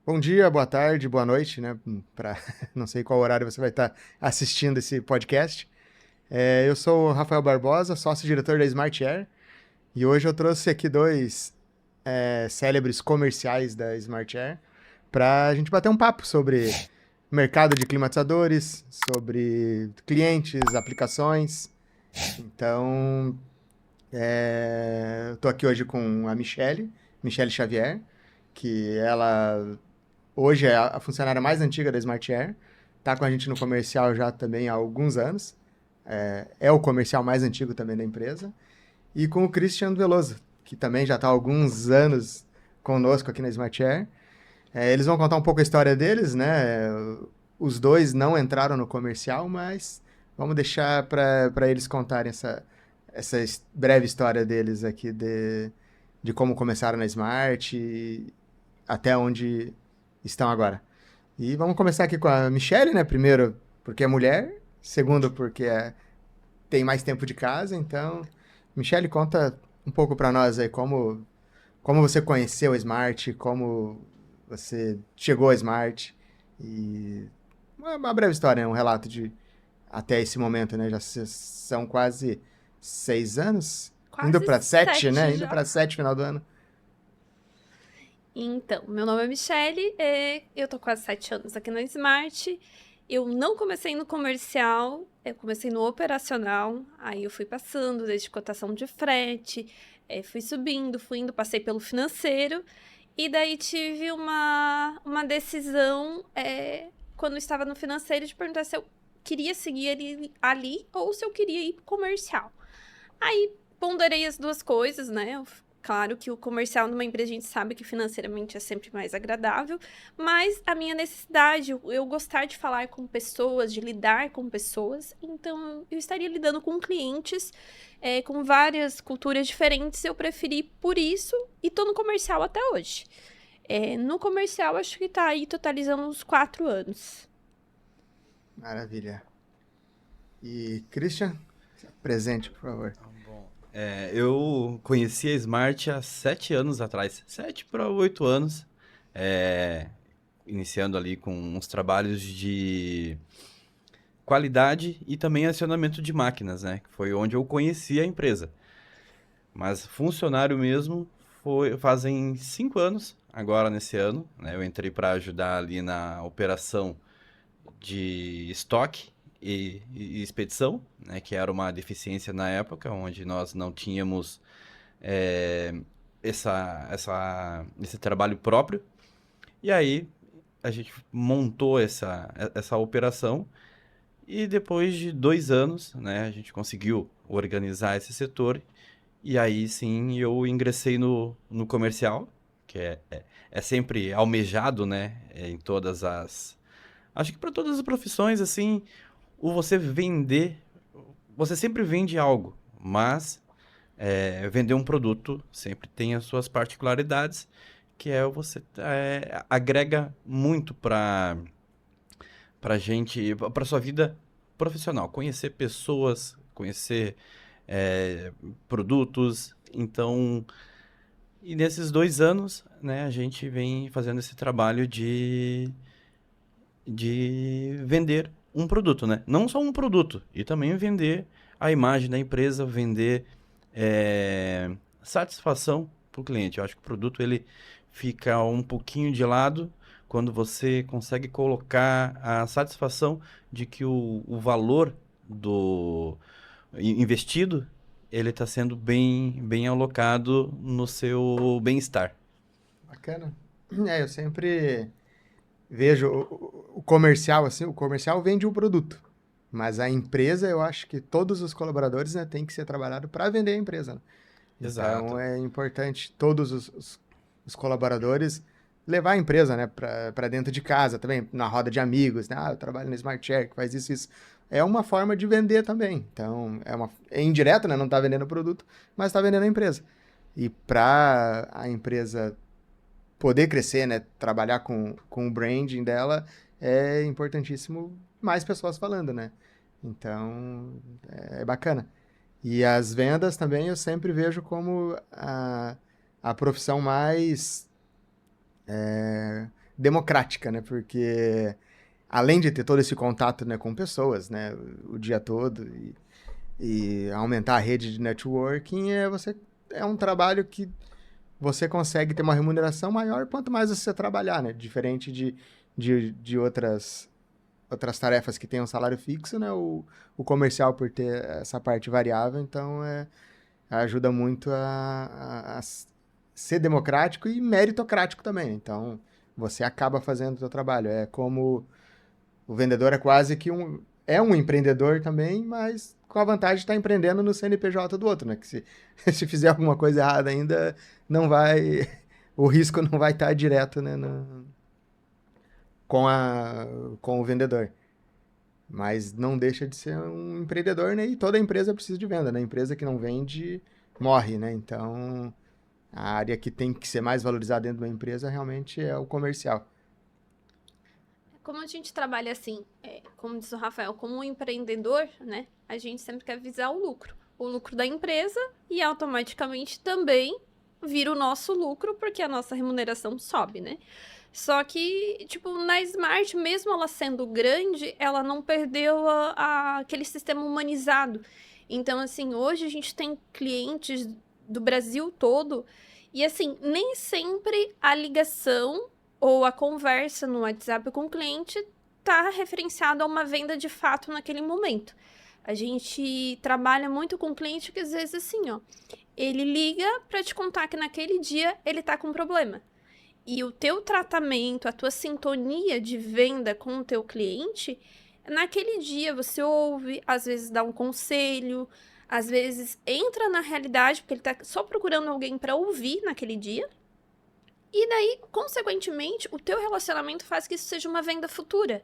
Bom dia, boa tarde, boa noite, né? Não sei qual horário você vai estar assistindo esse podcast. Eu sou o Rafael Barbosa, sócio-diretor da Smart Air, e hoje eu trouxe aqui dois célebres comerciais da Smart Air para a gente bater um papo sobre mercado de climatizadores, sobre clientes, aplicações. Então, eu estou aqui hoje com a Michele Xavier, que ela hoje é a funcionária mais antiga da Smart Air. Está com a gente no comercial já também há alguns anos. É o comercial mais antigo também da empresa. E com o Christian Veloso, que também já está há alguns anos conosco aqui na Smart Air. Eles vão contar um pouco a história deles, né? Os dois não entraram no comercial, mas vamos deixar para eles contarem essa breve história deles aqui de como começaram na Smart e até onde estão agora. E vamos começar aqui com a Michelle, né? Primeiro, porque é mulher. Segundo, porque tem mais tempo de casa. Então, Michelle, conta um pouco para nós aí como você conheceu a Smart, como você chegou à Smart. E uma breve história, né? Um relato de até esse momento, né? Já são quase 6 anos. Indo Quase para 7, né? 7 Indo já. para 7 final do ano. Então, meu nome é Michele, eu tô quase 7 anos aqui na Smart. Eu não comecei no comercial, eu comecei no operacional. Aí eu fui passando desde cotação de frete, fui subindo, fui indo, passei pelo financeiro. E daí tive uma decisão, quando eu estava no financeiro, de perguntar se eu queria seguir ali ou se eu queria ir pro comercial. Aí ponderei as duas coisas, né? Claro que o comercial numa empresa a gente sabe que financeiramente é sempre mais agradável, mas a minha necessidade, eu gostar de falar com pessoas, de lidar com pessoas, então eu estaria lidando com clientes com várias culturas diferentes, eu preferi por isso e tô no comercial até hoje. No comercial acho que tá aí totalizando uns 4 anos. Maravilha. E Christian, presente, por favor. Bom, eu conheci a Smart há 7 anos atrás, 7 para 8 anos, é, iniciando ali com uns trabalhos de qualidade e também acionamento de máquinas, né? Que foi onde eu conheci a empresa. Mas funcionário mesmo fazem 5 anos, agora nesse ano, né? Eu entrei para ajudar ali na operação de estoque e expedição, né, que era uma deficiência na época, onde nós não tínhamos é, esse trabalho próprio. E aí a gente montou essa operação e depois de 2 anos, né, a gente conseguiu organizar esse setor. E aí sim eu ingressei no comercial, que é sempre almejado, né, em todas as... Acho que para todas as profissões, assim, o você vender, você sempre vende algo, mas vender um produto sempre tem as suas particularidades, que é você agrega muito para gente, para sua vida profissional, conhecer pessoas, conhecer produtos, então e nesses 2 anos, né, a gente vem fazendo esse trabalho de vender um produto, né? Não só um produto, e também vender a imagem da empresa, vender satisfação para o cliente. Eu acho que o produto ele fica um pouquinho de lado quando você consegue colocar a satisfação de que o valor do investido ele está sendo bem alocado no seu bem-estar. Bacana. Eu sempre vejo o comercial, assim, o comercial vende um produto. Mas a empresa, eu acho que todos os colaboradores, né, têm que ser trabalhado para vender a empresa, né? Então Exato. é importante todos os colaboradores levar a empresa, né, para dentro de casa também, na roda de amigos, né? Ah, eu trabalho na Smart Share, que faz isso, isso. É uma forma de vender também. Então é indireto, né? Não está vendendo o produto, mas está vendendo a empresa. E para a empresa poder crescer, né, trabalhar com o branding dela, é importantíssimo mais pessoas falando, né? Então, é bacana. E as vendas também eu sempre vejo como a profissão mais democrática, né? Porque além de ter todo esse contato, né, com pessoas, né, o dia todo e aumentar a rede de networking, é um trabalho que você consegue ter uma remuneração maior quanto mais você trabalhar, né? Diferente de outras tarefas que têm um salário fixo, né? O comercial, por ter essa parte variável, então ajuda muito a ser democrático e meritocrático também. Então, você acaba fazendo o seu trabalho. É como o vendedor é quase que um empreendedor também, mas com a vantagem de estar empreendendo no CNPJ do outro, né? Que se fizer alguma coisa errada ainda, não vai... O risco não vai estar direto, né, com o vendedor. Mas não deixa de ser um empreendedor, né? E toda empresa precisa de venda, né? Empresa que não vende, morre, né? Então, a área que tem que ser mais valorizada dentro de uma empresa realmente é o comercial. Como a gente trabalha assim, como diz o Rafael, como um empreendedor, né? A gente sempre quer visar o lucro da empresa e automaticamente também vira o nosso lucro porque a nossa remuneração sobe, né? Só que, tipo, na Smart, mesmo ela sendo grande, ela não perdeu aquele sistema humanizado. Então, assim, hoje a gente tem clientes do Brasil todo e, assim, nem sempre a ligação ou a conversa no WhatsApp com o cliente está referenciada a uma venda de fato naquele momento. A gente trabalha muito com cliente que às vezes assim, ó, ele liga para te contar que naquele dia ele tá com um problema. E o teu tratamento, a tua sintonia de venda com o teu cliente, naquele dia você ouve, às vezes dá um conselho, às vezes entra na realidade, porque ele tá só procurando alguém para ouvir naquele dia. E daí, consequentemente, o teu relacionamento faz que isso seja uma venda futura.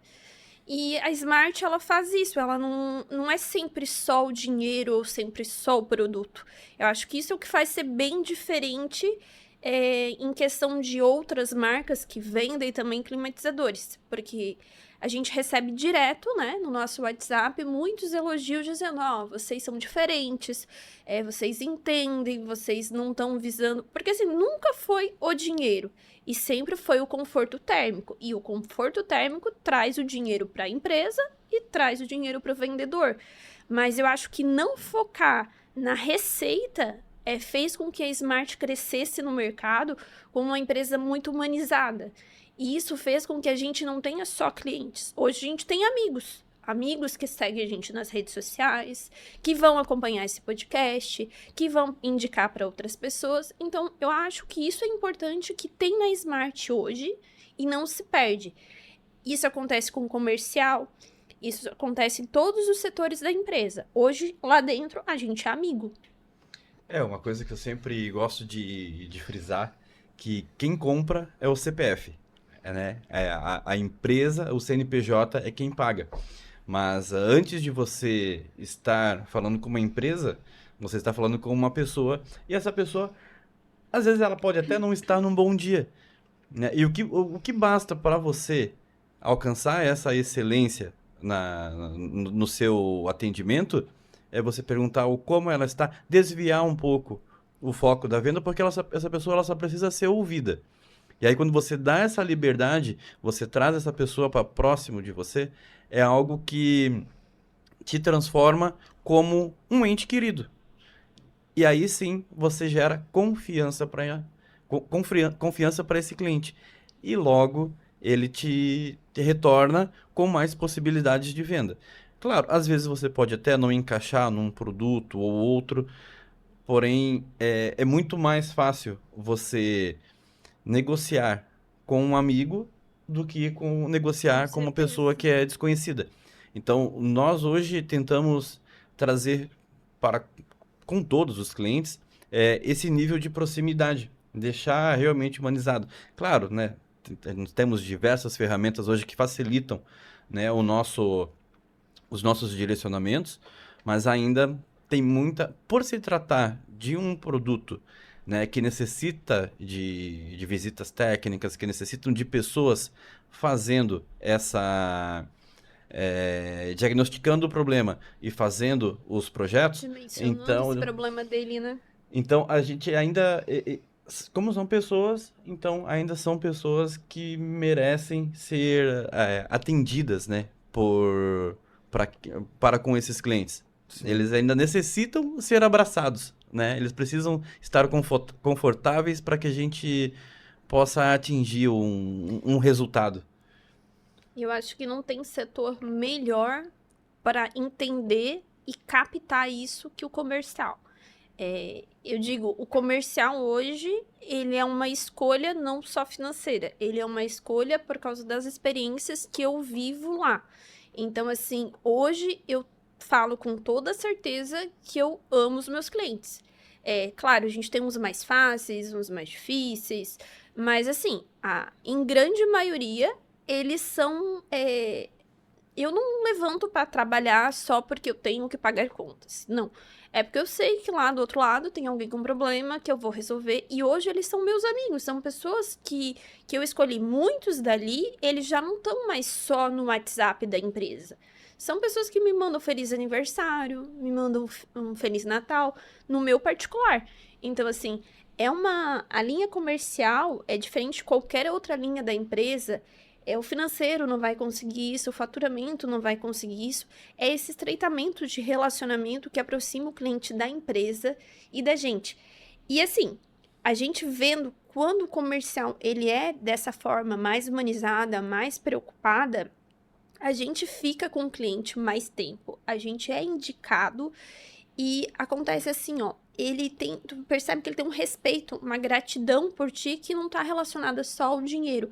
E a Smart, ela faz isso, ela não é sempre só o dinheiro ou sempre só o produto. Eu acho que isso é o que faz ser bem diferente em questão de outras marcas que vendem também climatizadores. Porque a gente recebe direto, né, no nosso WhatsApp, muitos elogios dizendo, ó, vocês são diferentes, vocês entendem, vocês não estão visando... Porque, assim, nunca foi o dinheiro, e sempre foi o conforto térmico. E o conforto térmico traz o dinheiro para a empresa e traz o dinheiro para o vendedor. Mas eu acho que não focar na receita fez com que a Smart crescesse no mercado como uma empresa muito humanizada. E isso fez com que a gente não tenha só clientes. Hoje a gente tem amigos. Amigos que seguem a gente nas redes sociais, que vão acompanhar esse podcast, que vão indicar para outras pessoas. Então, eu acho que isso é importante que tem na Smart hoje e não se perde. Isso acontece com o comercial, isso acontece em todos os setores da empresa. Hoje, lá dentro, a gente é amigo. Uma coisa que eu sempre gosto de frisar, que quem compra é o CPF, né? A empresa, o CNPJ é quem paga. Mas antes de você estar falando com uma empresa, você está falando com uma pessoa, e essa pessoa, às vezes ela pode até não estar num bom dia, né? E o que basta para você alcançar essa excelência no seu atendimento é você perguntar como ela está, desviar um pouco o foco da venda, porque essa pessoa ela só precisa ser ouvida. E aí, quando você dá essa liberdade, você traz essa pessoa para próximo de você, é algo que te transforma como um ente querido. E aí sim, você gera confiança para esse cliente. E logo, ele te retorna com mais possibilidades de venda. Claro, às vezes você pode até não encaixar num produto ou outro, porém, é muito mais fácil você negociar com um amigo do que negociar com uma pessoa que é desconhecida. Então, nós hoje tentamos trazer com todos os clientes esse nível de proximidade, deixar realmente humanizado. Claro, né, temos diversas ferramentas hoje que facilitam, né, os nossos direcionamentos, mas ainda tem muita... Por se tratar de um produto, né, que necessita de visitas técnicas, que necessitam de pessoas fazendo diagnosticando o problema e fazendo os projetos, Dimensionando esse problema dele, né? Então a gente ainda Como são pessoas, então ainda são pessoas que merecem ser atendidas, né, pra, para com esses clientes. Sim. Eles ainda necessitam ser abraçados, né? Eles precisam estar confortáveis para que a gente possa atingir um resultado. Eu acho que não tem setor melhor para entender e captar isso que o comercial. Eu digo, o comercial hoje, ele é uma escolha não só financeira, ele é uma escolha por causa das experiências que eu vivo lá. Então, assim, hoje eu falo com toda certeza que eu amo os meus clientes. Claro, a gente tem uns mais fáceis, uns mais difíceis, mas assim, em grande maioria, eles são. Eu não levanto para trabalhar só porque eu tenho que pagar contas. Não. É porque eu sei que lá do outro lado tem alguém com problema que eu vou resolver. E hoje eles são meus amigos, são pessoas que eu escolhi. Muitos dali, eles já não estão mais só no WhatsApp da empresa. São pessoas que me mandam feliz aniversário, me mandam um feliz Natal, no meu particular. Então, assim, a linha comercial é diferente de qualquer outra linha da empresa. O financeiro não vai conseguir isso, o faturamento não vai conseguir isso. É esse estreitamento de relacionamento que aproxima o cliente da empresa e da gente. E assim, a gente vendo quando o comercial ele é dessa forma mais humanizada, mais preocupada, a gente fica com o cliente mais tempo. A gente é indicado e acontece assim, ó. Tu percebe que ele tem um respeito, uma gratidão por ti que não está relacionada só ao dinheiro.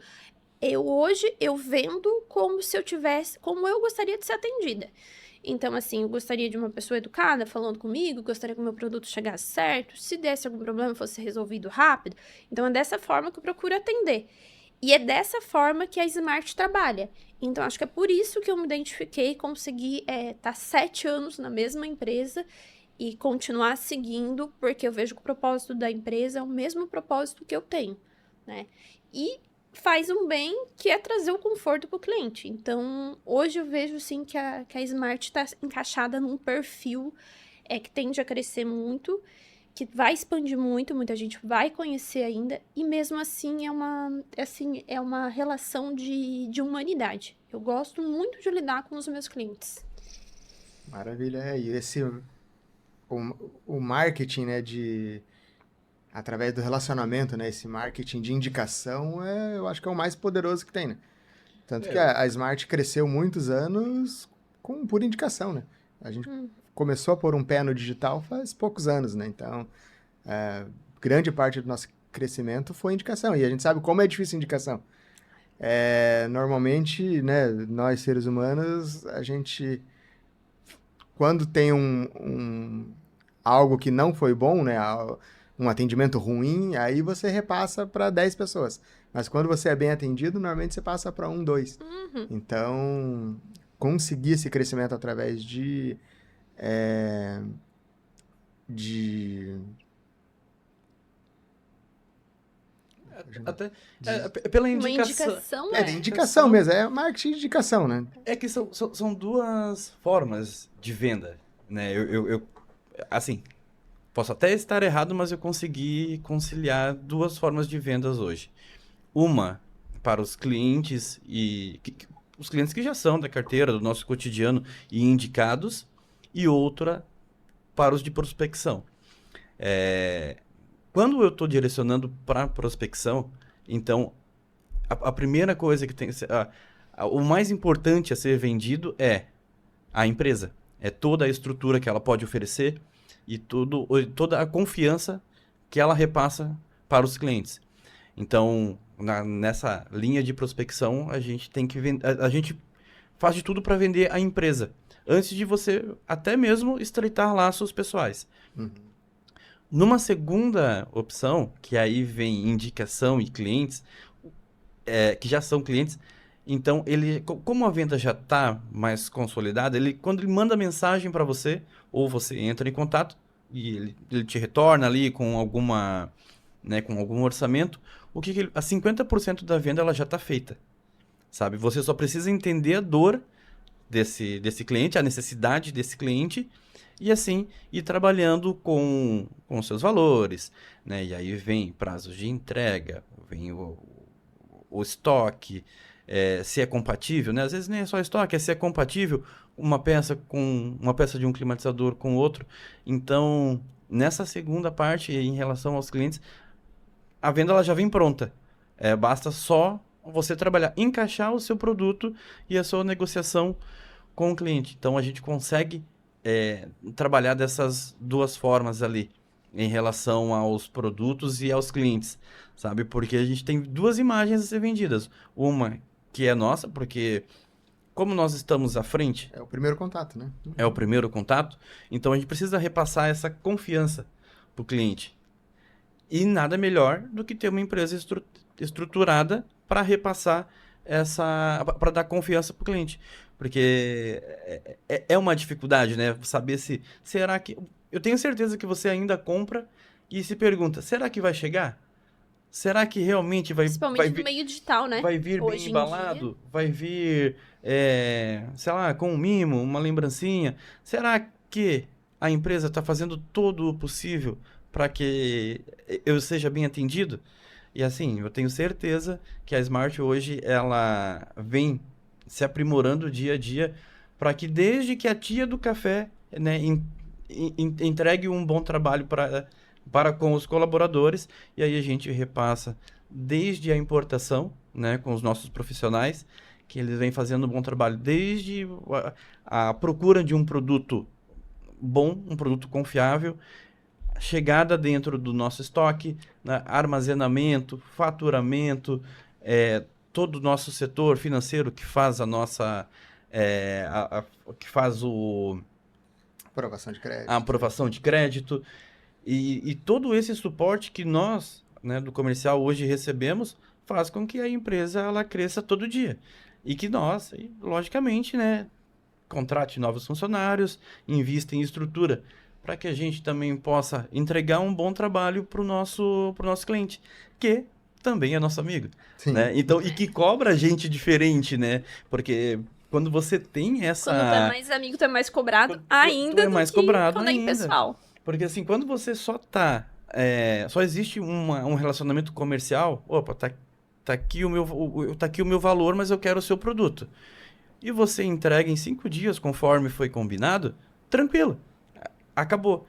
Hoje eu vendo como se eu tivesse, como eu gostaria de ser atendida. Então, assim, eu gostaria de uma pessoa educada falando comigo, gostaria que o meu produto chegasse certo, se desse algum problema fosse resolvido rápido. Então, é dessa forma que eu procuro atender. E é dessa forma que a Smart trabalha. Então, acho que é por isso que eu me identifiquei e consegui estar 7 anos na mesma empresa e continuar seguindo, porque eu vejo que o propósito da empresa é o mesmo propósito que eu tenho, né? E faz um bem que é trazer o conforto para o cliente. Então, hoje eu vejo, sim, que a Smart está encaixada num perfil que tende a crescer muito, que vai expandir muito, muita gente vai conhecer ainda, e mesmo assim é uma relação de humanidade. Eu gosto muito de lidar com os meus clientes. Maravilha. E o marketing, né, através do relacionamento, né, esse marketing de indicação, eu acho que é o mais poderoso que tem, né? Tanto que a Smart cresceu muitos anos por indicação, né? A gente começou a pôr um pé no digital faz poucos anos, né? Então, grande parte do nosso crescimento foi indicação. E a gente sabe como é difícil indicação. Normalmente, né, nós seres humanos, a gente, quando tem algo que não foi bom, né, um atendimento ruim, aí você repassa para 10 pessoas. Mas quando você é bem atendido, normalmente você passa para 1, 2. Uhum. Então, conseguir esse crescimento através Até pela Uma indicação. indicação de indicação mesmo, é marketing de indicação, né? É que são duas formas de venda, né? Assim, posso até estar errado, mas eu consegui conciliar duas formas de vendas hoje. Uma para os clientes os clientes que já são da carteira, do nosso cotidiano e indicados, e outra para os de prospecção. Quando eu estou direcionando para prospecção, então a primeira coisa que tem o mais importante a ser vendido é a empresa, é toda a estrutura que ela pode oferecer e toda a confiança que ela repassa para os clientes. Então, nessa linha de prospecção, a gente tem que a gente faz de tudo para vender a empresa, antes de você até mesmo estreitar laços pessoais. Uhum. Numa segunda opção, que aí vem indicação e clientes, que já são clientes, então como a venda já está mais consolidada, quando ele manda mensagem para você, ou você entra em contato, e ele te retorna ali com com algum orçamento, a 50% da venda ela já está feita, sabe? Você só precisa entender a dor desse cliente, a necessidade desse cliente, e assim ir trabalhando com os seus valores, né? E aí vem prazos de entrega, vem o estoque, se é compatível, né? Às vezes nem é só estoque, é se é compatível uma peça de um climatizador com outro. Então, nessa segunda parte, em relação aos clientes, a venda ela já vem pronta. Basta só você trabalhar, encaixar o seu produto e a sua negociação com o cliente. Então, a gente consegue trabalhar dessas duas formas ali, em relação aos produtos e aos clientes, sabe? Porque a gente tem duas imagens a ser vendidas. Uma que é nossa, porque como nós estamos à frente, É o primeiro contato, né? é o primeiro contato, então a gente precisa repassar essa confiança para o cliente. E nada melhor do que ter uma empresa estruturada para repassar para dar confiança para o cliente. Porque é uma dificuldade, né? Saber se, será que... Eu tenho certeza que você ainda compra e se pergunta, será que vai chegar? Será que realmente Principalmente no meio digital, né? vai vir bem Hoje em embalado? Vai vir, sei lá, com um mimo, uma lembrancinha? Será que a empresa está fazendo todo o possível para que eu seja bem atendido? E assim, eu tenho certeza que a Smart hoje, ela vem se aprimorando dia a dia para que desde que a tia do café, né, entregue um bom trabalho para com os colaboradores, e aí a gente repassa desde a importação, né, com os nossos profissionais, que eles vêm fazendo um bom trabalho desde a procura de um produto bom, um produto confiável, chegada dentro do nosso estoque, né, armazenamento, faturamento, todo o nosso setor financeiro que faz a nossa, que faz Aprovação de crédito. a aprovação de crédito, e todo esse suporte que nós, né, do comercial hoje recebemos, faz com que a empresa ela cresça todo dia. E que nós, logicamente, né, contrate novos funcionários, invista em estrutura, para que a gente também possa entregar um bom trabalho para o nosso cliente, que também é nosso amigo, Sim. né? Então, e que cobra a gente diferente, né? Porque quando você tem essa... Quando tu é mais amigo, tu é mais cobrado ainda tu é mais do que cobrado quando é ainda. impessoal. Porque assim, quando você só existe um relacionamento comercial, opa, tá aqui o meu valor, mas eu quero o seu produto. E você entrega em 5 dias, conforme foi combinado, tranquilo. Acabou.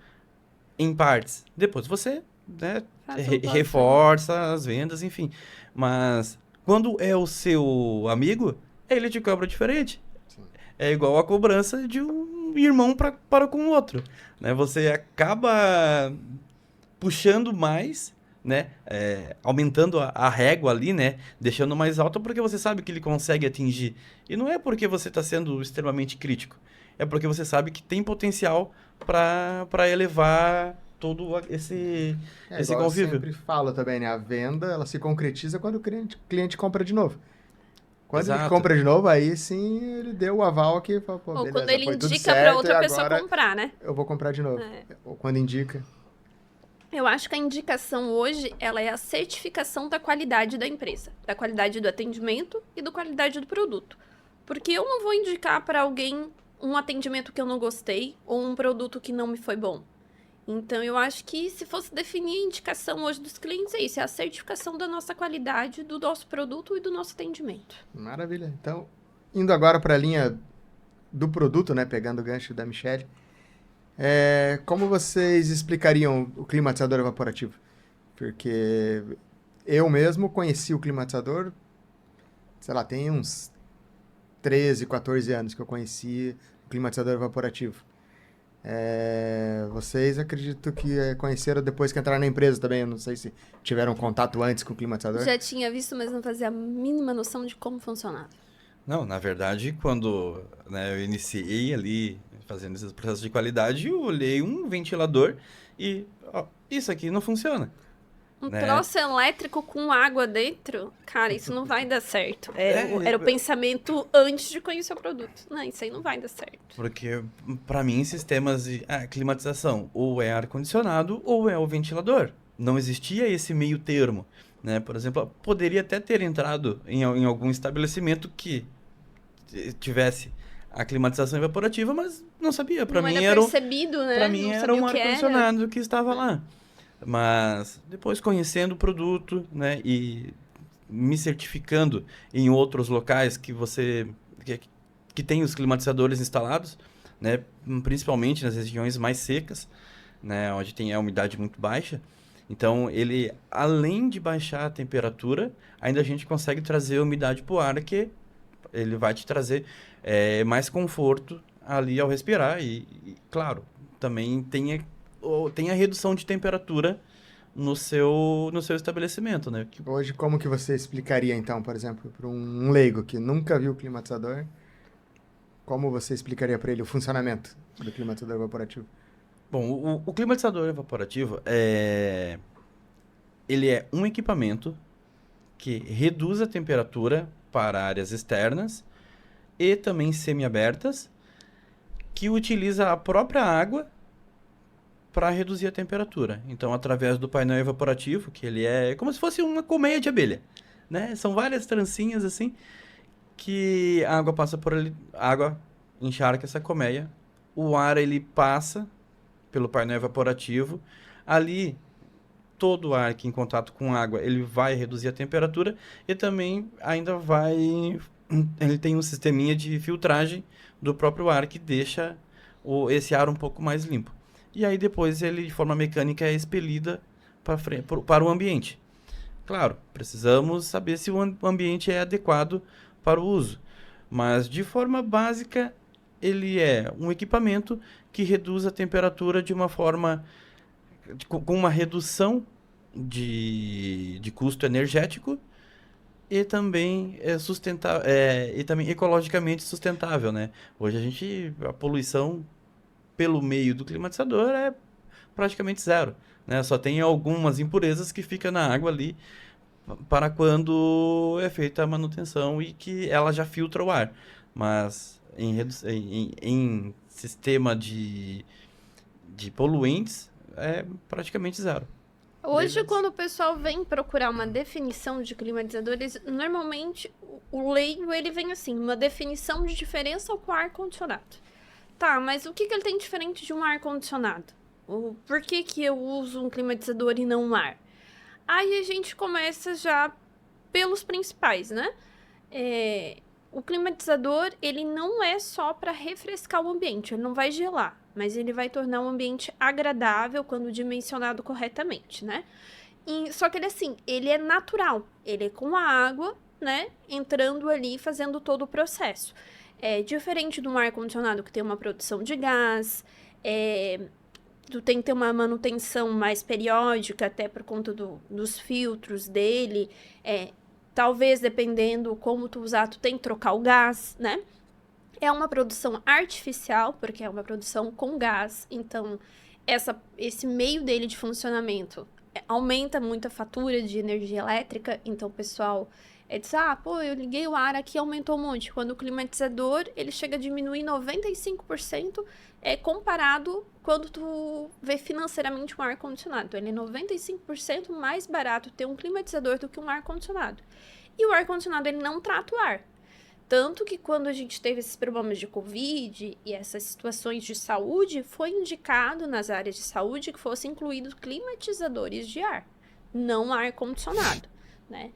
Em partes. Depois você, né, Faz um plano. reforça as vendas, enfim. Mas quando é o seu amigo, ele te cobra diferente. Sim. É igual a cobrança de um irmão para com o outro, né? Você acaba puxando mais, né? Aumentando a régua ali, né? Deixando mais alta porque você sabe que ele consegue atingir. E não é porque você está sendo extremamente crítico. É porque você sabe que tem potencial para elevar todo esse Igual convívio. Eu sempre falo também, né? A venda, ela se concretiza quando o cliente compra de novo. Quando ele Exato. compra de novo, aí sim ele deu o aval que fala, pô, Ou beleza, quando ele foi tudo indica pra certo, outra e pessoa agora comprar, né? eu vou comprar de novo. Ou quando indica. Eu acho que a indicação hoje, ela é a certificação da qualidade da empresa, da qualidade do atendimento e da qualidade do produto. Porque eu não vou indicar para alguém um atendimento que eu não gostei ou um produto que não me foi bom. Então, eu acho que se fosse definir a indicação hoje dos clientes, é isso, é a certificação da nossa qualidade, do nosso produto e do nosso atendimento. Maravilha. Então, indo agora para a linha do produto, né? Pegando o gancho da Michelle. Como vocês explicariam o climatizador evaporativo? Porque eu mesmo conheci o climatizador, sei lá, tem uns 13, 14 anos que eu conheci o climatizador evaporativo. Vocês acredito que conheceram depois que entraram na empresa também. Eu não sei se tiveram contato antes com o climatizador. Já tinha visto, mas não fazia a mínima noção de como funcionava. Não, na verdade, quando, né, eu iniciei ali fazendo esses processos de qualidade, eu olhei um ventilador e isso aqui não funciona. Um Né? troço elétrico com água dentro, cara, isso não vai dar certo. Era o pensamento antes de conhecer o produto. Não, isso aí não vai dar certo. Porque, para mim, sistemas de climatização ou é ar-condicionado ou é o ventilador. Não existia esse meio termo. Né? Por exemplo, poderia até ter entrado em algum estabelecimento que tivesse a climatização evaporativa, mas não sabia. Para Não mim era percebido, né? para mim Não era sabia um o que era. ar-condicionado que estava lá. Mas depois conhecendo o produto, né, e me certificando em outros locais que tem os climatizadores instalados, né, principalmente nas regiões mais secas, né, onde tem a umidade muito baixa. Então, ele, além de baixar a temperatura, ainda a gente consegue trazer a umidade para o ar, que ele vai te trazer mais conforto ali ao respirar. Claro, também tem a redução de temperatura no seu estabelecimento, né? Hoje, como que você explicaria, então, por exemplo, para um leigo que nunca viu climatizador, como você explicaria para ele o funcionamento do climatizador evaporativo? Bom, o climatizador evaporativo ele é um equipamento que reduz a temperatura para áreas externas e também semiabertas, que utiliza a própria água para reduzir a temperatura. Então, através do painel evaporativo, que ele é como se fosse uma colmeia de abelha, né? São várias trancinhas assim que a água passa por ali, a água encharca essa colmeia, o ar ele passa pelo painel evaporativo, ali todo o ar que em contato com água, ele vai reduzir a temperatura e também ainda ele tem um sisteminha de filtragem do próprio ar que deixa esse ar um pouco mais limpo. E aí depois ele, de forma mecânica, é expelida para o ambiente. Claro, precisamos saber se o ambiente é adequado para o uso, mas de forma básica ele é um equipamento que reduz a temperatura de uma forma com uma redução de custo energético e também e também ecologicamente sustentável, né? Hoje a poluição pelo meio do climatizador é praticamente zero, né? Só tem algumas impurezas que ficam na água ali para quando é feita a manutenção e que ela já filtra o ar. Mas em sistema de poluentes é praticamente zero. Hoje, Beleza. quando o pessoal vem procurar uma definição de climatizadores, normalmente o leigo ele vem assim, uma definição de diferença com ar-condicionado. Tá, mas o que ele tem diferente de um ar-condicionado? Por que eu uso um climatizador e não um ar? Aí a gente começa já pelos principais, né? O climatizador, ele não é só para refrescar o ambiente, ele não vai gelar, mas ele vai tornar o ambiente agradável quando dimensionado corretamente, né? Só que ele, assim, ele é natural, ele é com a água, né, entrando ali, fazendo todo o processo. É diferente de um ar-condicionado que tem uma produção de gás, tu tem que ter uma manutenção mais periódica, até por conta dos filtros dele, talvez dependendo como tu usar, tu tem que trocar o gás, né? É uma produção artificial, porque é uma produção com gás, então esse meio dele de funcionamento aumenta muito a fatura de energia elétrica, então o pessoal diz, eu liguei o ar aqui, aumentou um monte. Quando o climatizador, ele chega a diminuir 95%, comparado quando tu vê financeiramente um ar-condicionado. Então, ele é 95% mais barato ter um climatizador do que um ar-condicionado. E o ar-condicionado, ele não trata o ar. Tanto que quando a gente teve esses problemas de Covid e essas situações de saúde, foi indicado nas áreas de saúde que fossem incluídos climatizadores de ar, não ar-condicionado, né?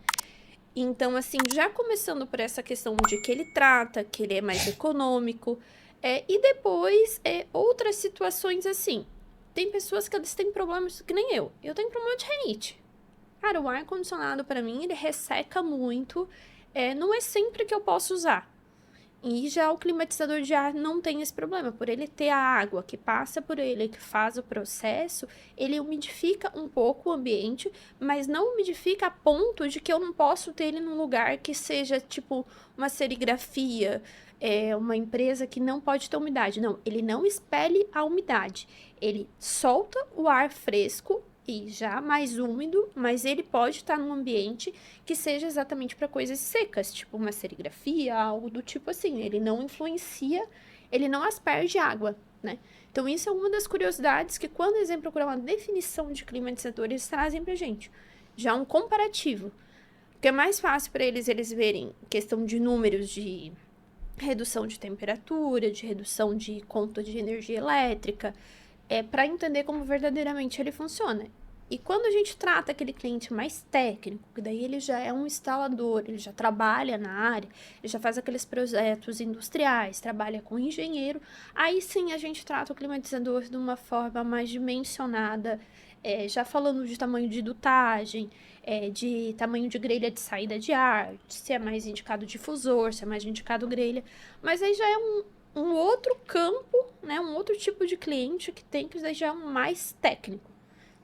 Então, assim, já começando por essa questão de que ele trata, que ele é mais econômico, e depois outras situações assim. Tem pessoas que eles têm problemas que nem eu. Eu tenho problema de rinite. Cara, o ar-condicionado, para mim, ele resseca muito. Não é sempre que eu posso usar. E já o climatizador de ar não tem esse problema. Por ele ter a água que passa por ele, que faz o processo, ele umidifica um pouco o ambiente, mas não umidifica a ponto de que eu não posso ter ele num lugar que seja tipo uma serigrafia, uma empresa que não pode ter umidade. Não, ele não expele a umidade. Ele solta o ar fresco e já mais úmido, mas ele pode estar num ambiente que seja exatamente para coisas secas, tipo uma serigrafia, algo do tipo assim. Ele não influencia, ele não asperge água, né? Então, isso é uma das curiosidades que, quando eles vêm procurar uma definição de climatizador, eles trazem pra gente. Já um comparativo. Porque é mais fácil para eles verem questão de números de redução de temperatura, de redução de conta de energia elétrica, para entender como verdadeiramente ele funciona. E quando a gente trata aquele cliente mais técnico, que daí ele já é um instalador, ele já trabalha na área, ele já faz aqueles projetos industriais, trabalha com engenheiro, aí sim a gente trata o climatizador de uma forma mais dimensionada, já falando de tamanho de dutagem, de tamanho de grelha de saída de ar, se é mais indicado difusor, se é mais indicado grelha, mas aí já é um outro campo, né, um outro tipo de cliente que tem que daí já é um mais técnico.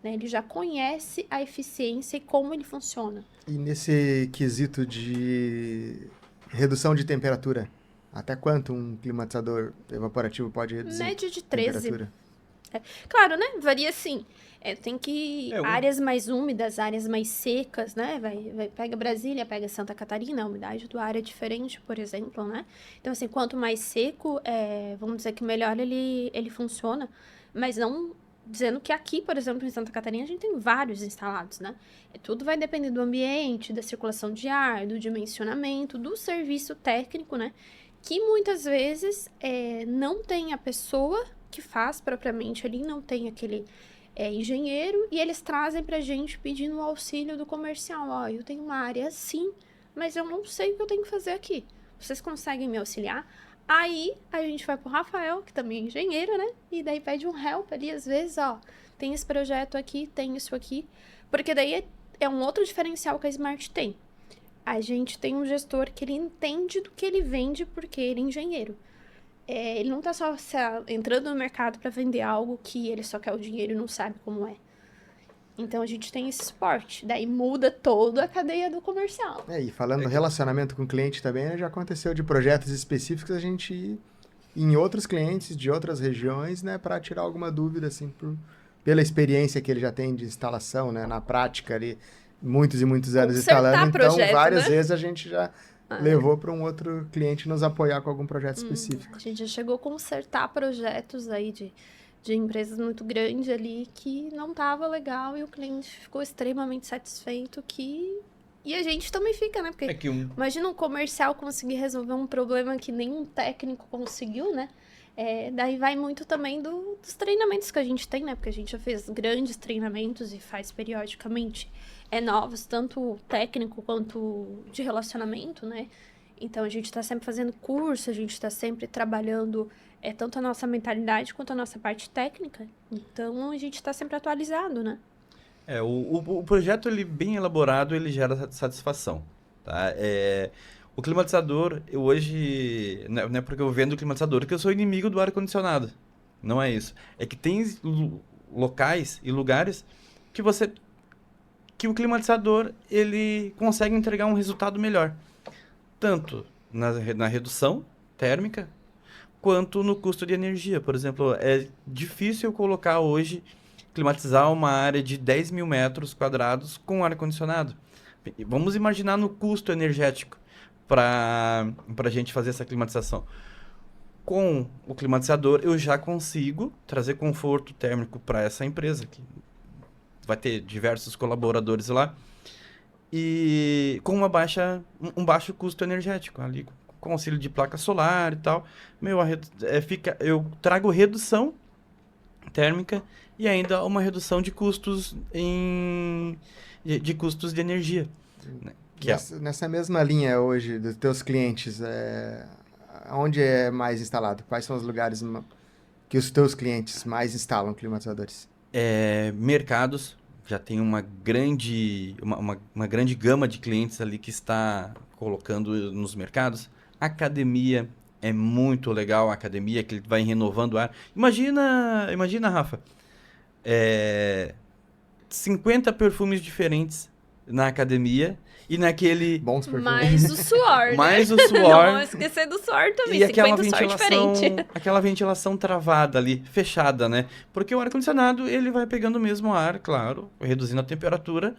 Né? Ele já conhece a eficiência e como ele funciona. E nesse quesito de redução de temperatura, até quanto um climatizador evaporativo pode reduzir Média de 13. temperatura? Claro, né? Varia sim. Tem que... É, áreas mais úmidas, áreas mais secas, né? Pega Brasília, pega Santa Catarina, a umidade do ar é diferente, por exemplo, né? Então, assim, quanto mais seco, vamos dizer que melhor ele funciona. Mas não... dizendo que aqui, por exemplo, em Santa Catarina, a gente tem vários instalados, né? Tudo vai depender do ambiente, da circulação de ar, do dimensionamento, do serviço técnico, né? Que muitas vezes não tem a pessoa que faz propriamente ali, não tem aquele engenheiro, e eles trazem pra gente pedindo o auxílio do comercial. Ó, eu tenho uma área assim, mas eu não sei o que eu tenho que fazer aqui. Vocês conseguem me auxiliar? Aí, a gente vai pro Rafael, que também é engenheiro, né? E daí pede um help ali, às vezes, ó, tem esse projeto aqui, tem isso aqui. Porque daí é um outro diferencial que a Smart tem. A gente tem um gestor que ele entende do que ele vende porque ele é engenheiro. Ele não tá só entrando no mercado para vender algo que ele só quer o dinheiro e não sabe como é. Então, a gente tem esse suporte. Daí muda toda a cadeia do comercial. E falando do relacionamento com o cliente também, né, já aconteceu de projetos específicos a gente ir em outros clientes de outras regiões, né, para tirar alguma dúvida, assim, pela experiência que ele já tem de instalação, né, na prática ali, muitos e muitos anos instalando. Então, várias vezes a gente já levou para um outro cliente nos apoiar com algum projeto específico. A gente já chegou a consertar projetos aí de empresas muito grandes ali que não tava legal e o cliente ficou extremamente satisfeito e a gente também fica, né? Porque imagina um comercial conseguir resolver um problema que nenhum técnico conseguiu, né? Daí vai muito também dos treinamentos que a gente tem, né? Porque a gente já fez grandes treinamentos e faz periodicamente novos, tanto técnico quanto de relacionamento, né? Então, a gente está sempre fazendo curso, a gente está sempre trabalhando tanto a nossa mentalidade quanto a nossa parte técnica. Então, a gente está sempre atualizado, né? O projeto, ele bem elaborado, ele gera satisfação, tá? O climatizador, eu hoje... Não é porque eu vendo o climatizador que eu sou inimigo do ar-condicionado. Não é isso. É que tem locais e lugares que o climatizador, ele consegue entregar um resultado melhor. Tanto na redução térmica, quanto no custo de energia. Por exemplo, é difícil colocar hoje, climatizar uma área de 10 mil metros quadrados com ar-condicionado. Vamos imaginar no custo energético para a gente fazer essa climatização. Com o climatizador, eu já consigo trazer conforto térmico para essa empresa, que vai ter diversos colaboradores lá, e com um baixo custo energético, ali com auxílio de placa solar e tal. Eu trago redução térmica e ainda uma redução de custos de custos de energia. Né? Nessa mesma linha hoje dos teus clientes, onde é mais instalado? Quais são os lugares que os teus clientes mais instalam climatizadores? Mercados, já tem uma grande gama de clientes ali que está colocando nos mercados. Academia é muito legal, a academia que ele vai renovando o ar. Imagina, Rafa, 50 perfumes diferentes na academia e naquele... Bons perfumes. Mais o suor, Mais né? o suor. Não esquecer do suor também, E aquela 50 suor diferente. aquela ventilação travada ali, fechada, né? Porque o ar-condicionado, ele vai pegando o mesmo ar, claro, reduzindo a temperatura,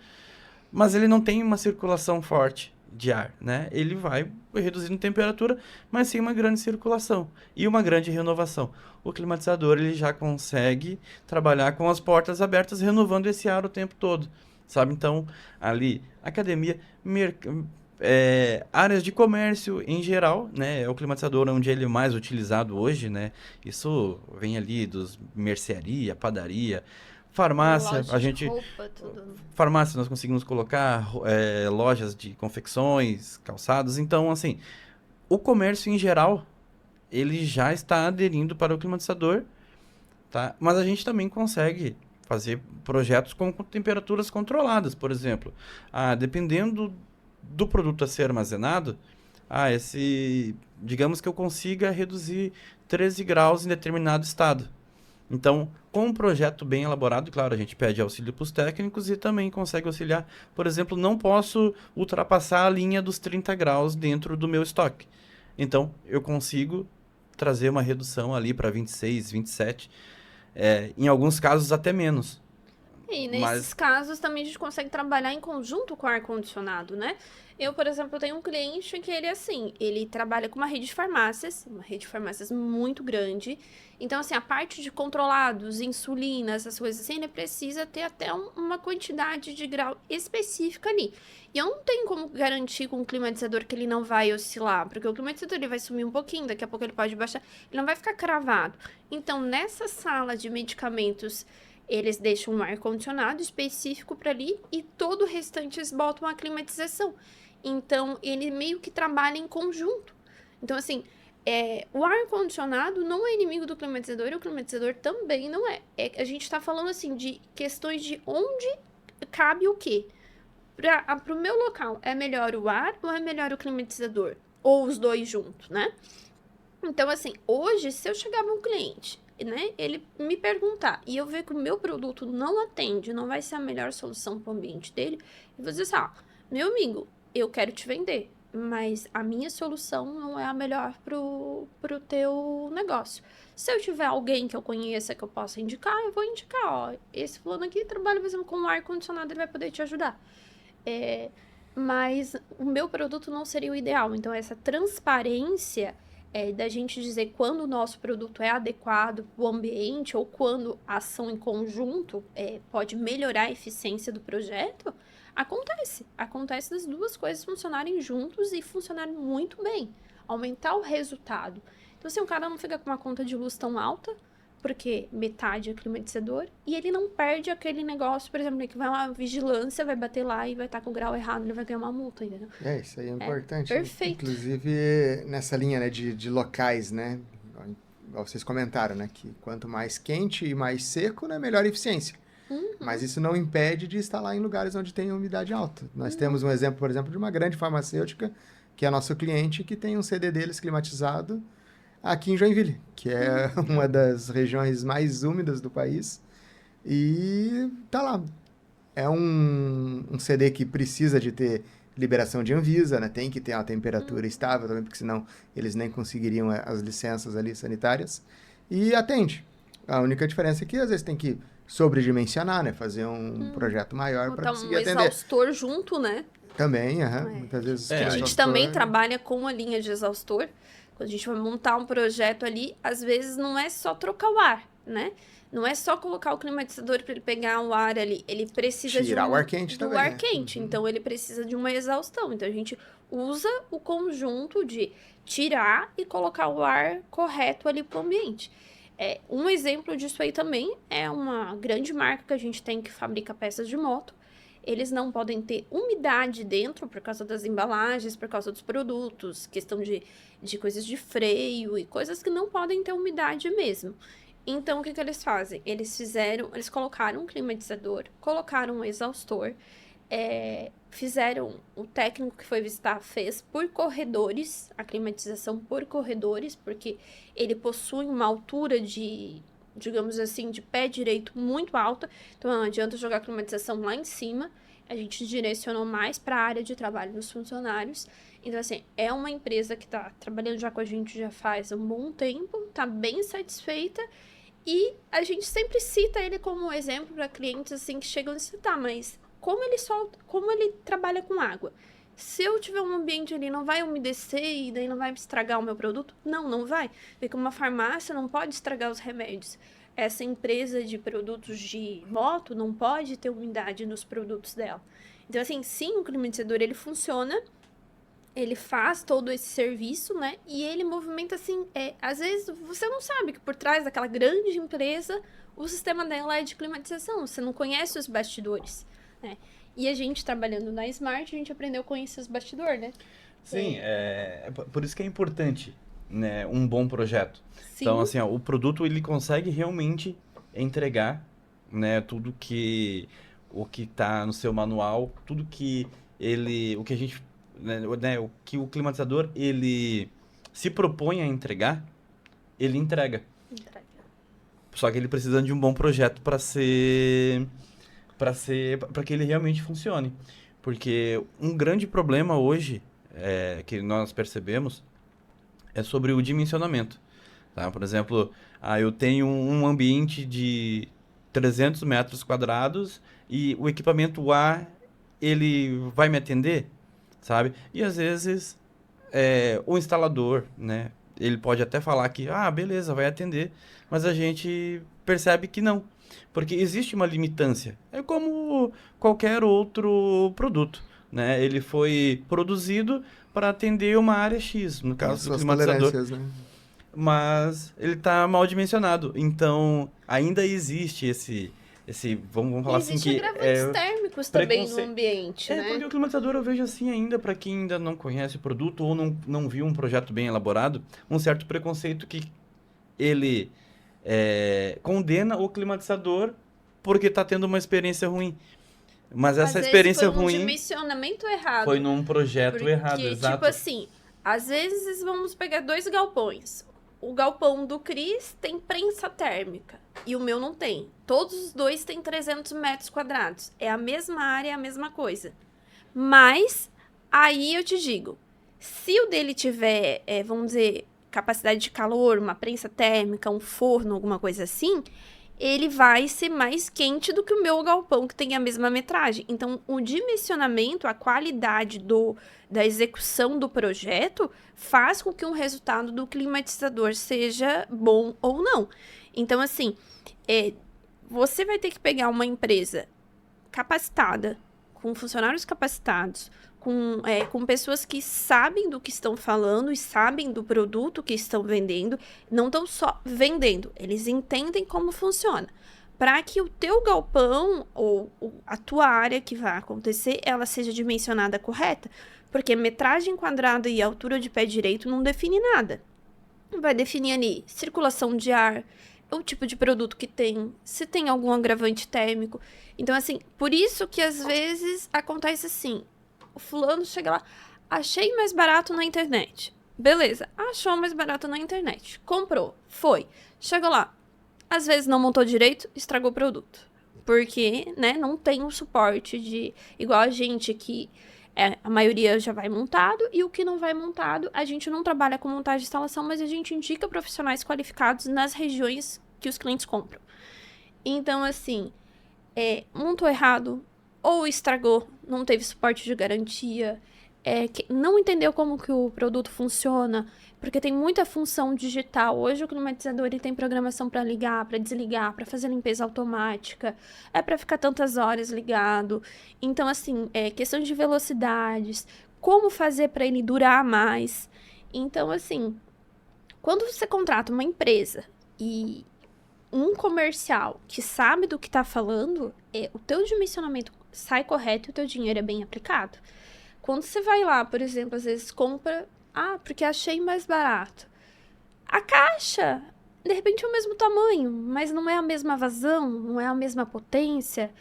mas ele não tem uma circulação forte de ar, né? Ele vai reduzindo a temperatura, mas sem uma grande circulação e uma grande renovação. O climatizador, ele já consegue trabalhar com as portas abertas, renovando esse ar o tempo todo, sabe? Então, ali, academia, Áreas de comércio em geral, né? É o climatizador onde ele é mais utilizado hoje, né? Isso vem ali dos mercearia, padaria, farmácia. Loja de roupa, tudo. Farmácia nós conseguimos colocar, lojas de confecções, calçados. Então, assim, o comércio em geral, ele já está aderindo para o climatizador, tá? Mas a gente também consegue fazer projetos com temperaturas controladas, por exemplo. Dependendo do produto a ser armazenado, digamos que eu consiga reduzir 13 graus em determinado estado. Então, com um projeto bem elaborado, claro, a gente pede auxílio para os técnicos e também consegue auxiliar. Por exemplo, não posso ultrapassar a linha dos 30 graus dentro do meu estoque. Então, eu consigo trazer uma redução ali para 26, 27, em alguns casos até menos. E nesses casos também a gente consegue trabalhar em conjunto com o ar-condicionado, né? Eu, por exemplo, tenho um cliente que ele trabalha com uma rede de farmácias muito grande. Então, assim, a parte de controlados, insulina, essas coisas assim, ele precisa ter até uma quantidade de grau específica ali. E eu não tenho como garantir com o climatizador que ele não vai oscilar, porque o climatizador ele vai sumir um pouquinho, daqui a pouco ele pode baixar, ele não vai ficar cravado. Então, nessa sala de medicamentos, eles deixam um ar-condicionado específico para ali e todo o restante eles botam a climatização. Então, ele meio que trabalha em conjunto. Então, assim, o ar-condicionado não é inimigo do climatizador e o climatizador também não é. A gente está falando, assim, de questões de onde cabe o quê. Para o meu local, é melhor o ar ou é melhor o climatizador? Ou os dois juntos, né? Então, assim, hoje, se eu chegar para um cliente, né, ele me perguntar e eu ver que o meu produto não atende, não vai ser a melhor solução para o ambiente dele, eu vou dizer assim, meu amigo, eu quero te vender, mas a minha solução não é a melhor pro teu negócio. Se eu tiver alguém que eu conheça que eu possa indicar, eu vou indicar, esse fulano aqui trabalha, por exemplo, com ar-condicionado, ele vai poder te ajudar. Mas o meu produto não seria o ideal, então essa transparência da gente dizer quando o nosso produto é adequado para o ambiente ou quando a ação em conjunto pode melhorar a eficiência do projeto, acontece. Acontece das duas coisas funcionarem juntos e funcionarem muito bem. Aumentar o resultado. Então, assim, o cara não fica com uma conta de luz tão alta, porque metade é climatizador, e ele não perde aquele negócio, por exemplo, que vai uma vigilância, vai bater lá e vai estar com o grau errado, ele vai ganhar uma multa, entendeu? Isso aí é importante. Perfeito. Inclusive, nessa linha, né, de locais, né, igual vocês comentaram, né, que quanto mais quente e mais seco, né, melhor eficiência. Mas isso não impede de instalar em lugares onde tem umidade alta. Nós temos um exemplo, por exemplo, de uma grande farmacêutica, que é nosso cliente, que tem um CD deles climatizado aqui em Joinville, que é uma das regiões mais úmidas do país. E tá lá. É um CD que precisa de ter liberação de Anvisa, né? Tem que ter uma temperatura estável também, porque senão eles nem conseguiriam as licenças ali sanitárias. E atende. A única diferença é que às vezes tem que sobredimensionar, né? Fazer um projeto maior para conseguir atender. Um exaustor junto, né? Também, muitas vezes. A gente também trabalha com a linha de exaustor. Quando a gente vai montar um projeto ali, às vezes não é só trocar o ar, né? Não é só colocar o climatizador para ele pegar o ar ali. Ele precisa tirar o ar quente do também. ar quente. Então, ele precisa de uma exaustão. Então, a gente usa o conjunto de tirar e colocar o ar correto ali para o ambiente. Um exemplo disso aí também é uma grande marca que a gente tem que fabrica peças de moto. Eles não podem ter umidade dentro por causa das embalagens, por causa dos produtos, questão de coisas de freio e coisas que não podem ter umidade mesmo. Então, o que eles fazem? Eles colocaram um climatizador, colocaram um exaustor, o técnico que foi visitar fez por corredores, a climatização por corredores, porque ele possui uma altura digamos assim, de pé direito muito alta, então não adianta jogar a climatização lá em cima, a gente direcionou mais para a área de trabalho dos funcionários. Então, assim, é uma empresa que está trabalhando já com a gente já faz um bom tempo, está bem satisfeita, e a gente sempre cita ele como exemplo para clientes assim que chegam e dizem, mas como ele trabalha com água? Se eu tiver um ambiente ali, não vai umedecer e daí não vai estragar o meu produto? Não vai. Porque uma farmácia não pode estragar os remédios. Essa empresa de produtos de moto não pode ter umidade nos produtos dela. Então, assim, sim, o climatizador, ele funciona ele faz todo esse serviço, né? E ele movimenta assim, às vezes você não sabe que por trás daquela grande empresa o sistema dela é de climatização, você não conhece os bastidores, né? E a gente trabalhando na Smart, a gente aprendeu a conhecer os bastidores, né? Sim, por isso que é importante, né, um bom projeto. Sim. Então, assim, ó, o produto ele consegue realmente entregar, né, tudo que o que está no seu manual, tudo que o que a gente, né, o que o climatizador ele se propõe a entregar, ele entrega. Entrega. Só que ele precisa de um bom projeto para que ele realmente funcione. Porque um grande problema hoje que nós percebemos é sobre o dimensionamento. Tá? Por exemplo, eu tenho um ambiente de 300 metros quadrados e o equipamento A ele vai me atender, sabe? E às vezes o instalador, né? Ele pode até falar que, beleza, vai atender, mas a gente percebe que não, porque existe uma limitância. É como qualquer outro produto, né? Ele foi produzido para atender uma área X, no caso do Suas climatizador, tolerâncias, né? mas ele está mal dimensionado. Então, ainda existe vamos falar assim Existem que agravantes térmicos também no preconce- ambiente, né? porque o climatizador eu vejo assim ainda, para quem ainda não conhece o produto ou não viu um projeto bem elaborado, um certo preconceito que ele condena o climatizador porque está tendo uma experiência ruim. Mas Às essa vezes experiência foi num ruim dimensionamento errado. foi num projeto errado, Porque, exato. tipo assim, às vezes vamos pegar 2 galpões. O galpão do Cris tem prensa térmica e o meu não tem. Todos os dois têm 300 metros quadrados. É a mesma área, é a mesma coisa. Mas, aí eu te digo, se o dele tiver, vamos dizer, capacidade de calor, uma prensa térmica, um forno, alguma coisa assim, ele vai ser mais quente do que o meu galpão, que tem a mesma metragem. Então, o dimensionamento, a qualidade da execução do projeto faz com que o resultado do climatizador seja bom ou não. Então, assim, você vai ter que pegar uma empresa capacitada, com funcionários capacitados, com pessoas que sabem do que estão falando e sabem do produto que estão vendendo, não estão só vendendo, eles entendem como funciona. Para que o teu galpão ou a tua área que vai acontecer, ela seja dimensionada correta, porque metragem quadrada e altura de pé direito não define nada. Vai definir ali circulação de ar, o tipo de produto que tem, se tem algum agravante térmico. Então, assim, por isso que às vezes acontece assim, o fulano chega lá, achei mais barato na internet. Beleza, achou mais barato na internet. Comprou, foi. Chegou lá, às vezes não montou direito, estragou o produto. Porque, né, não tem o suporte de... Igual a gente que a maioria já vai montado e o que não vai montado, a gente não trabalha com montagem de instalação, mas a gente indica profissionais qualificados nas regiões que os clientes compram. Então, assim, montou errado ou estragou, não teve suporte de garantia, não entendeu como que o produto funciona, porque tem muita função digital. Hoje o climatizador ele tem programação para ligar, para desligar, para fazer limpeza automática, para ficar tantas horas ligado. Então, assim, questão de velocidades, como fazer para ele durar mais. Então, assim, quando você contrata uma empresa e um comercial que sabe do que está falando, o teu dimensionamento sai correto e o teu dinheiro é bem aplicado. Quando você vai lá, por exemplo, às vezes compra, porque achei mais barato. A caixa, de repente, é o mesmo tamanho, mas não é a mesma vazão, não é a mesma potência.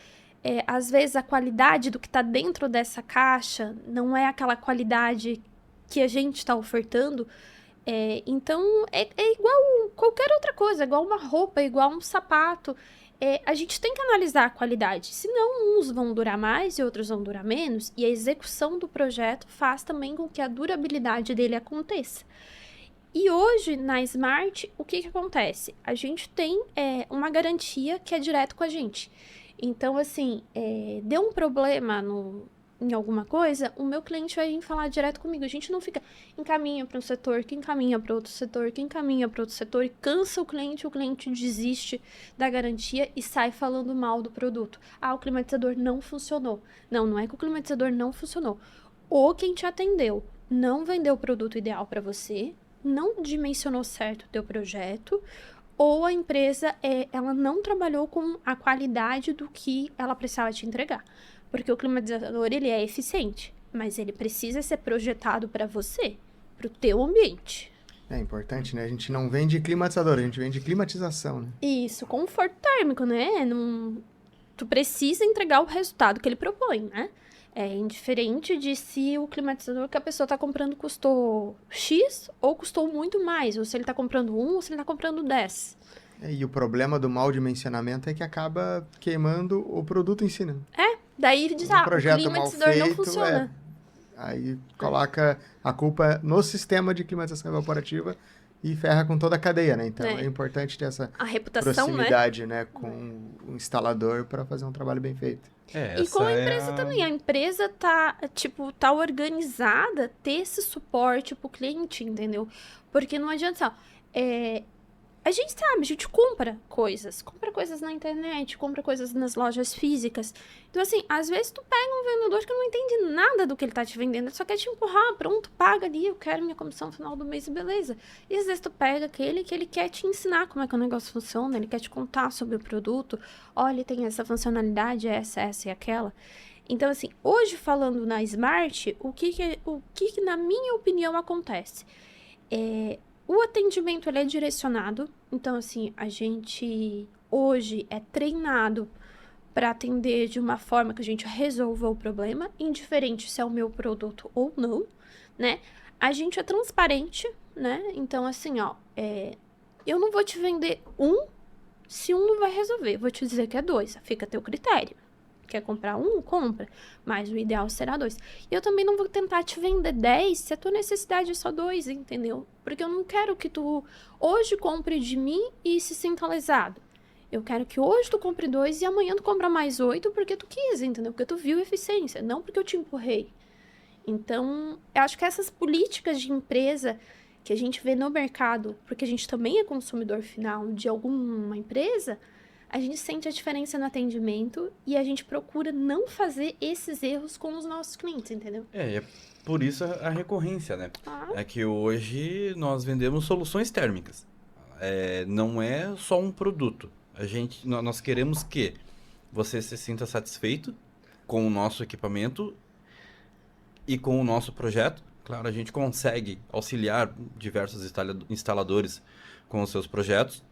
Às vezes, a qualidade do que está dentro dessa caixa não é aquela qualidade que a gente está ofertando. Então, é igual qualquer outra coisa, igual uma roupa, igual um sapato. A gente tem que analisar a qualidade, senão uns vão durar mais e outros vão durar menos, e a execução do projeto faz também com que a durabilidade dele aconteça. E hoje, na Smart, o que acontece? A gente tem uma garantia que é direto com a gente. Então, assim, deu um problema em alguma coisa, o meu cliente vai vir falar direto comigo. A gente não fica encaminha para um setor, que encaminha para outro setor, que encaminha para outro setor e cansa o cliente desiste da garantia e sai falando mal do produto. O climatizador não funcionou. Não é que o climatizador não funcionou. Ou quem te atendeu não vendeu o produto ideal para você, não dimensionou certo o teu projeto, ou a empresa ela não trabalhou com a qualidade do que ela precisava te entregar. Porque o climatizador, ele é eficiente, mas ele precisa ser projetado para você, para o teu ambiente. É importante, né? A gente não vende climatizador, a gente vende climatização, né? Isso, conforto térmico, né? Tu precisa entregar o resultado que ele propõe, né? É indiferente de se o climatizador que a pessoa está comprando custou X ou custou muito mais, ou se ele está comprando 1 ou se ele está comprando 10. E o problema do mau dimensionamento é que acaba queimando o produto em si, né? Daí diz, Um projeto o mal climatizador não feito, funciona. Aí coloca a culpa no sistema de climatização evaporativa e ferra com toda a cadeia, né? Então é importante ter essa A reputação, proximidade, né, com o instalador para fazer um trabalho bem feito. E com a empresa também. A empresa tá organizada, ter esse suporte pro cliente, entendeu? Porque não adianta, a gente sabe, a gente compra coisas na internet, compra coisas nas lojas físicas. Então, assim, às vezes tu pega um vendedor que não entende nada do que ele tá te vendendo, ele só quer te empurrar, pronto, paga ali, eu quero minha comissão no final do mês, beleza. E às vezes tu pega aquele que ele quer te ensinar como é que o negócio funciona, ele quer te contar sobre o produto, olha, tem essa funcionalidade, essa e aquela. Então, assim, hoje falando na Smart, o que na minha opinião acontece? O atendimento, ele é direcionado. Então, assim, a gente hoje é treinado para atender de uma forma que a gente resolva o problema, indiferente se é o meu produto ou não, né? A gente é transparente, né? Então, assim, eu não vou te vender se não vai resolver. Vou te dizer que é 2, fica a teu critério. Quer comprar 1? Compra. Mas o ideal será 2. E eu também não vou tentar te vender 10 se a tua necessidade é só 2, entendeu? Porque eu não quero que tu hoje compre de mim e se sinta lesado. Eu quero que hoje tu compre 2 e amanhã tu compra mais 8 porque tu quis, entendeu? Porque tu viu eficiência, não porque eu te empurrei. Então, eu acho que essas políticas de empresa que a gente vê no mercado, porque a gente também é consumidor final de alguma empresa, a gente sente a diferença no atendimento e a gente procura não fazer esses erros com os nossos clientes, entendeu? É por isso a recorrência, né? É que hoje nós vendemos soluções térmicas. Não é só um produto. Nós queremos que você se sinta satisfeito com o nosso equipamento e com o nosso projeto. Claro, a gente consegue auxiliar diversos instaladores com os seus projetos.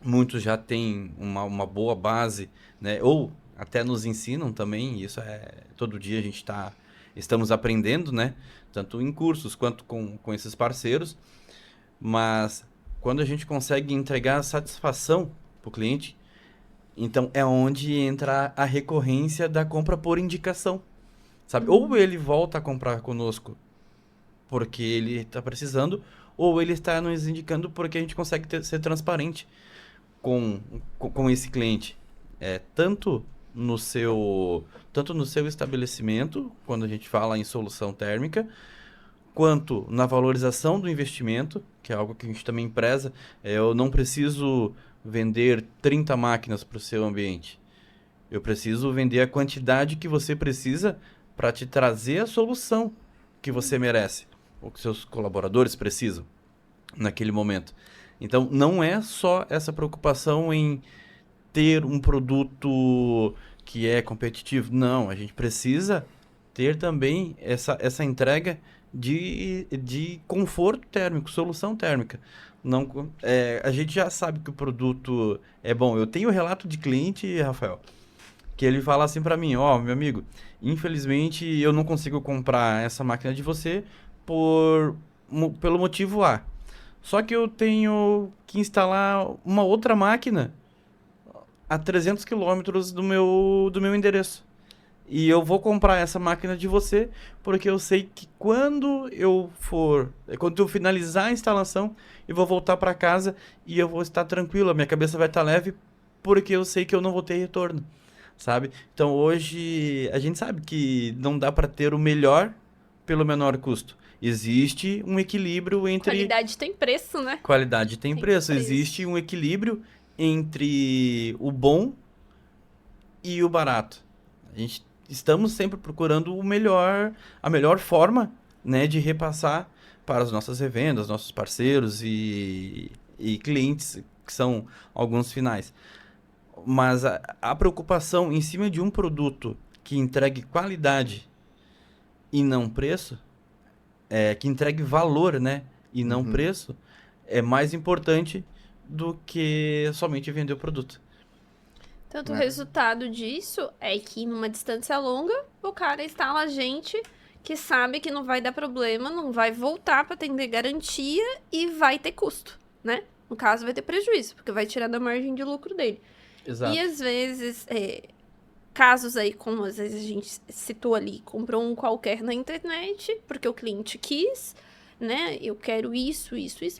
Muitos já têm uma boa base, né? Ou até nos ensinam também, isso todo dia a gente estamos aprendendo, né? Tanto em cursos quanto com esses parceiros. Mas quando a gente consegue entregar satisfação para o cliente, então é onde entra a recorrência da compra por indicação, sabe? Ou ele volta a comprar conosco porque ele está precisando, ou ele está nos indicando porque a gente consegue ser transparente com esse cliente, tanto no seu estabelecimento, quando a gente fala em solução térmica, quanto na valorização do investimento, que é algo que a gente também preza. Eu não preciso vender 30 máquinas para o seu ambiente. Eu preciso vender a quantidade que você precisa para te trazer a solução que você merece, ou que seus colaboradores precisam naquele momento. Então, não é só essa preocupação em ter um produto que é competitivo. Não, a gente precisa ter também essa entrega de conforto térmico, solução térmica. Não, a gente já sabe que o produto é bom. Eu tenho relato de cliente, Rafael, que ele fala assim para mim, meu amigo, infelizmente eu não consigo comprar essa máquina de você pelo motivo A. Só que eu tenho que instalar uma outra máquina a 300 quilômetros do meu endereço. E eu vou comprar essa máquina de você porque eu sei que quando eu finalizar a instalação, eu vou voltar para casa e eu vou estar tranquilo, a minha cabeça vai estar leve porque eu sei que eu não vou ter retorno, sabe? Então hoje a gente sabe que não dá para ter o melhor pelo menor custo. Existe um equilíbrio entre... Qualidade tem preço, né? Qualidade tem preço. Existe um equilíbrio entre o bom e o barato. Estamos sempre procurando a melhor forma né, de repassar para as nossas revendas, nossos parceiros e clientes, que são alguns finais. Mas a preocupação em cima de um produto que entregue qualidade e não preço, que entregue valor, né, e não preço, é mais importante do que somente vender o produto. Tanto o resultado disso é que numa distância longa, o cara instala a gente que sabe que não vai dar problema, não vai voltar para atender garantia e vai ter custo, né? No caso, vai ter prejuízo, porque vai tirar da margem de lucro dele. Exato. E às vezes, casos aí, como às vezes a gente citou ali, comprou um qualquer na internet, porque o cliente quis, né? Eu quero isso,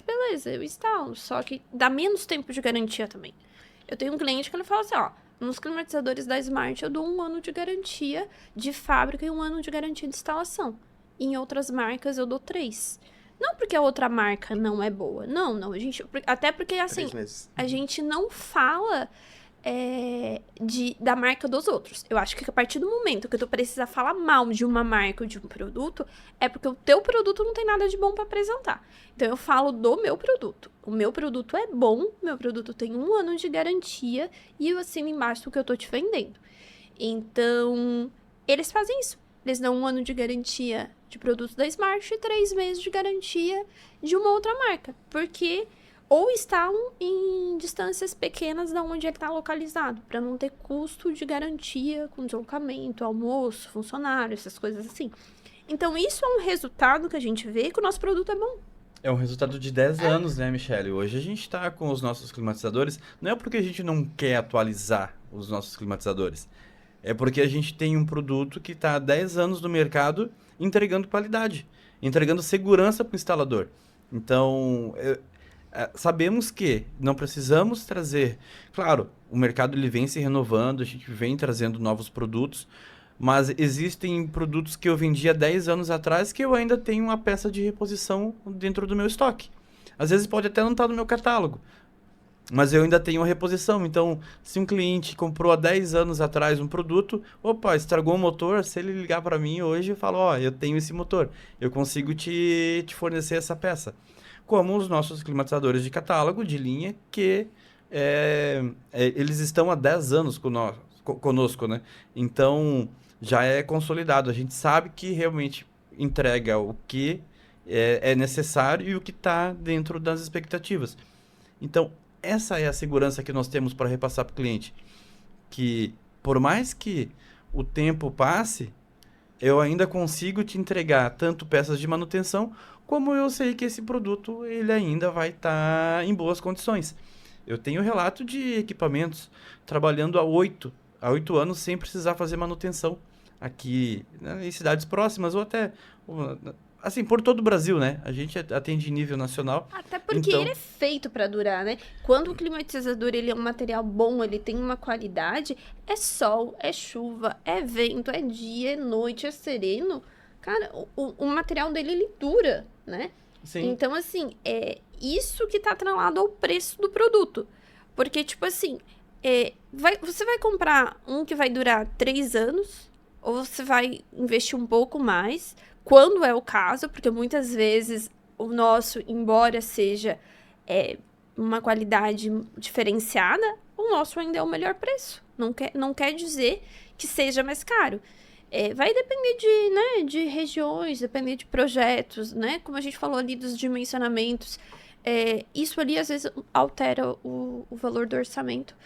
beleza, eu instalo. Só que dá menos tempo de garantia também. Eu tenho um cliente que ele fala assim, ó, nos climatizadores da Smart eu dou 1 ano de garantia de fábrica e 1 ano de garantia de instalação. Em outras marcas eu dou 3. Não porque a outra marca não é boa. Não. Até porque, assim, a gente não fala da marca dos outros. Eu acho que a partir do momento que tu precisa falar mal de uma marca ou de um produto, é porque o teu produto não tem nada de bom para apresentar. Então, eu falo do meu produto. O meu produto é bom, meu produto tem 1 ano de garantia e eu assino embaixo do que eu tô te vendendo. Então, eles fazem isso. Eles dão 1 ano de garantia de produtos da Smart e 3 meses de garantia de uma outra marca. Porque ou estão em distâncias pequenas da onde ele está localizado, para não ter custo de garantia com deslocamento, almoço, funcionário, essas coisas assim. Então, isso é um resultado que a gente vê que o nosso produto é bom. É um resultado de 10 anos, né, Michele? Hoje a gente está com os nossos climatizadores, não é porque a gente não quer atualizar os nossos climatizadores, é porque a gente tem um produto que está há 10 anos no mercado entregando qualidade, entregando segurança para o instalador. Então, sabemos que não precisamos trazer... Claro, o mercado ele vem se renovando, a gente vem trazendo novos produtos, mas existem produtos que eu vendi há 10 anos atrás que eu ainda tenho uma peça de reposição dentro do meu estoque. Às vezes pode até não estar no meu catálogo, mas eu ainda tenho a reposição. Então, se um cliente comprou há 10 anos atrás um produto, opa, estragou o motor, se ele ligar para mim hoje, eu falo, ó, eu tenho esse motor, eu consigo te fornecer essa peça. Como os nossos climatizadores de catálogo, de linha, que eles estão há 10 anos conosco, né? Então, já é consolidado. A gente sabe que realmente entrega o que é necessário e o que está dentro das expectativas. Então, essa é a segurança que nós temos para repassar para o cliente. Que, por mais que o tempo passe, eu ainda consigo te entregar tanto peças de manutenção, como eu sei que esse produto ele ainda vai estar em boas condições. Eu tenho relato de equipamentos trabalhando há 8 anos sem precisar fazer manutenção aqui, né, em cidades próximas ou até assim, por todo o Brasil, né? A gente atende em nível nacional. Até porque ele é feito para durar, né? Quando o climatizador ele é um material bom, ele tem uma qualidade, é sol, é chuva, é vento, é dia, é noite, é sereno. Cara, o material dele, ele dura, né? Sim. Então, assim, é isso que tá atrelado ao preço do produto. Porque, tipo assim, você vai comprar um que vai durar 3 anos, ou você vai investir um pouco mais, quando é o caso, porque muitas vezes o nosso, embora seja uma qualidade diferenciada, o nosso ainda é o melhor preço. Não quer dizer que seja mais caro. Vai depender de regiões, depender de projetos, né? Como a gente falou ali dos dimensionamentos. Isso ali, às vezes, altera o valor do orçamento.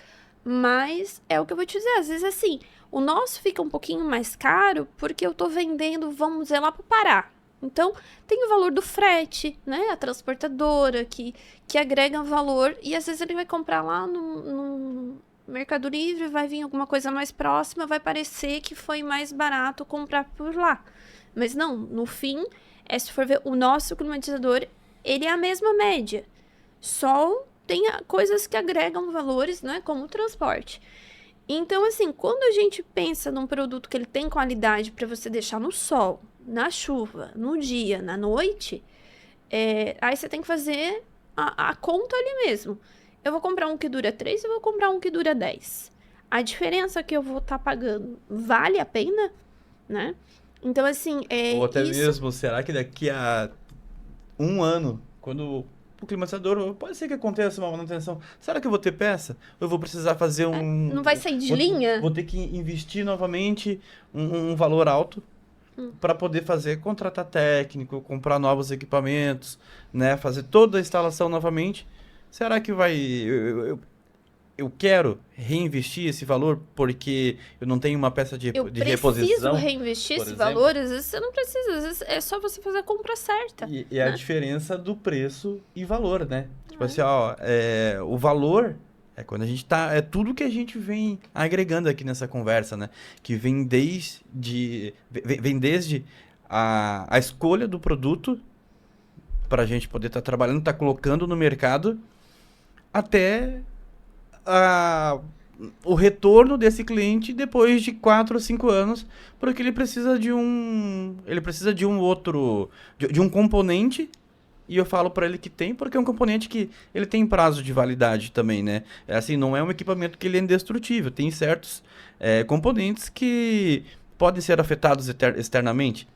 Mas é o que eu vou te dizer. Às vezes, assim, o nosso fica um pouquinho mais caro porque eu tô vendendo, vamos dizer, lá pro Pará. Então, tem o valor do frete, né? A transportadora que agrega valor. E, às vezes, ele vai comprar lá no Mercado Livre, vai vir alguma coisa mais próxima, vai parecer que foi mais barato comprar por lá. Mas não, no fim, se for ver, o nosso climatizador, ele é a mesma média. Só tem coisas que agregam valores, né, como o transporte. Então, assim, quando a gente pensa num produto que ele tem qualidade para você deixar no sol, na chuva, no dia, na noite, aí você tem que fazer a conta ali mesmo. Eu vou comprar um que dura 3, eu vou comprar um que dura 10. A diferença que eu vou estar pagando vale a pena, né? Então, assim, Ou até isso... mesmo, será que daqui a um ano, quando o climatizador, pode ser que aconteça uma manutenção, será que eu vou ter peça? Ou eu vou precisar fazer Não vai sair de vou, linha? vou ter que investir novamente um valor alto para poder contratar técnico, comprar novos equipamentos, né? Fazer toda a instalação novamente. Será que eu quero reinvestir esse valor porque eu não tenho uma peça de Eu preciso reposição? reinvestir por esse exemplo? valor, às vezes você não precisa, às vezes é só você fazer a compra certa. E a né? diferença do preço e valor, né? Tipo assim, ó, o valor é quando a gente tá. É tudo que a gente vem agregando aqui nessa conversa, né? Que vem desde a escolha do produto para a gente poder estar trabalhando, estar colocando no mercado, até o retorno desse cliente depois de 4 ou 5 anos, porque ele precisa de um outro, de um componente, e eu falo para ele que tem, porque é um componente que ele tem prazo de validade também, né? É assim, não é um equipamento que ele é indestrutível, tem certos componentes que podem ser afetados externamente.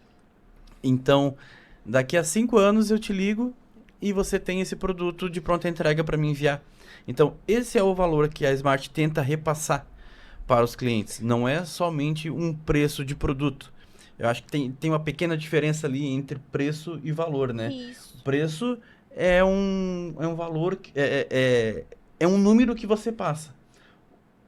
Então, daqui a 5 anos eu te ligo e você tem esse produto de pronta entrega para me enviar. Então, esse é o valor que a Smart tenta repassar para os clientes. Não é somente um preço de produto. Eu acho que tem uma pequena diferença ali entre preço e valor, né? Isso. O preço é um valor, é um número que você passa.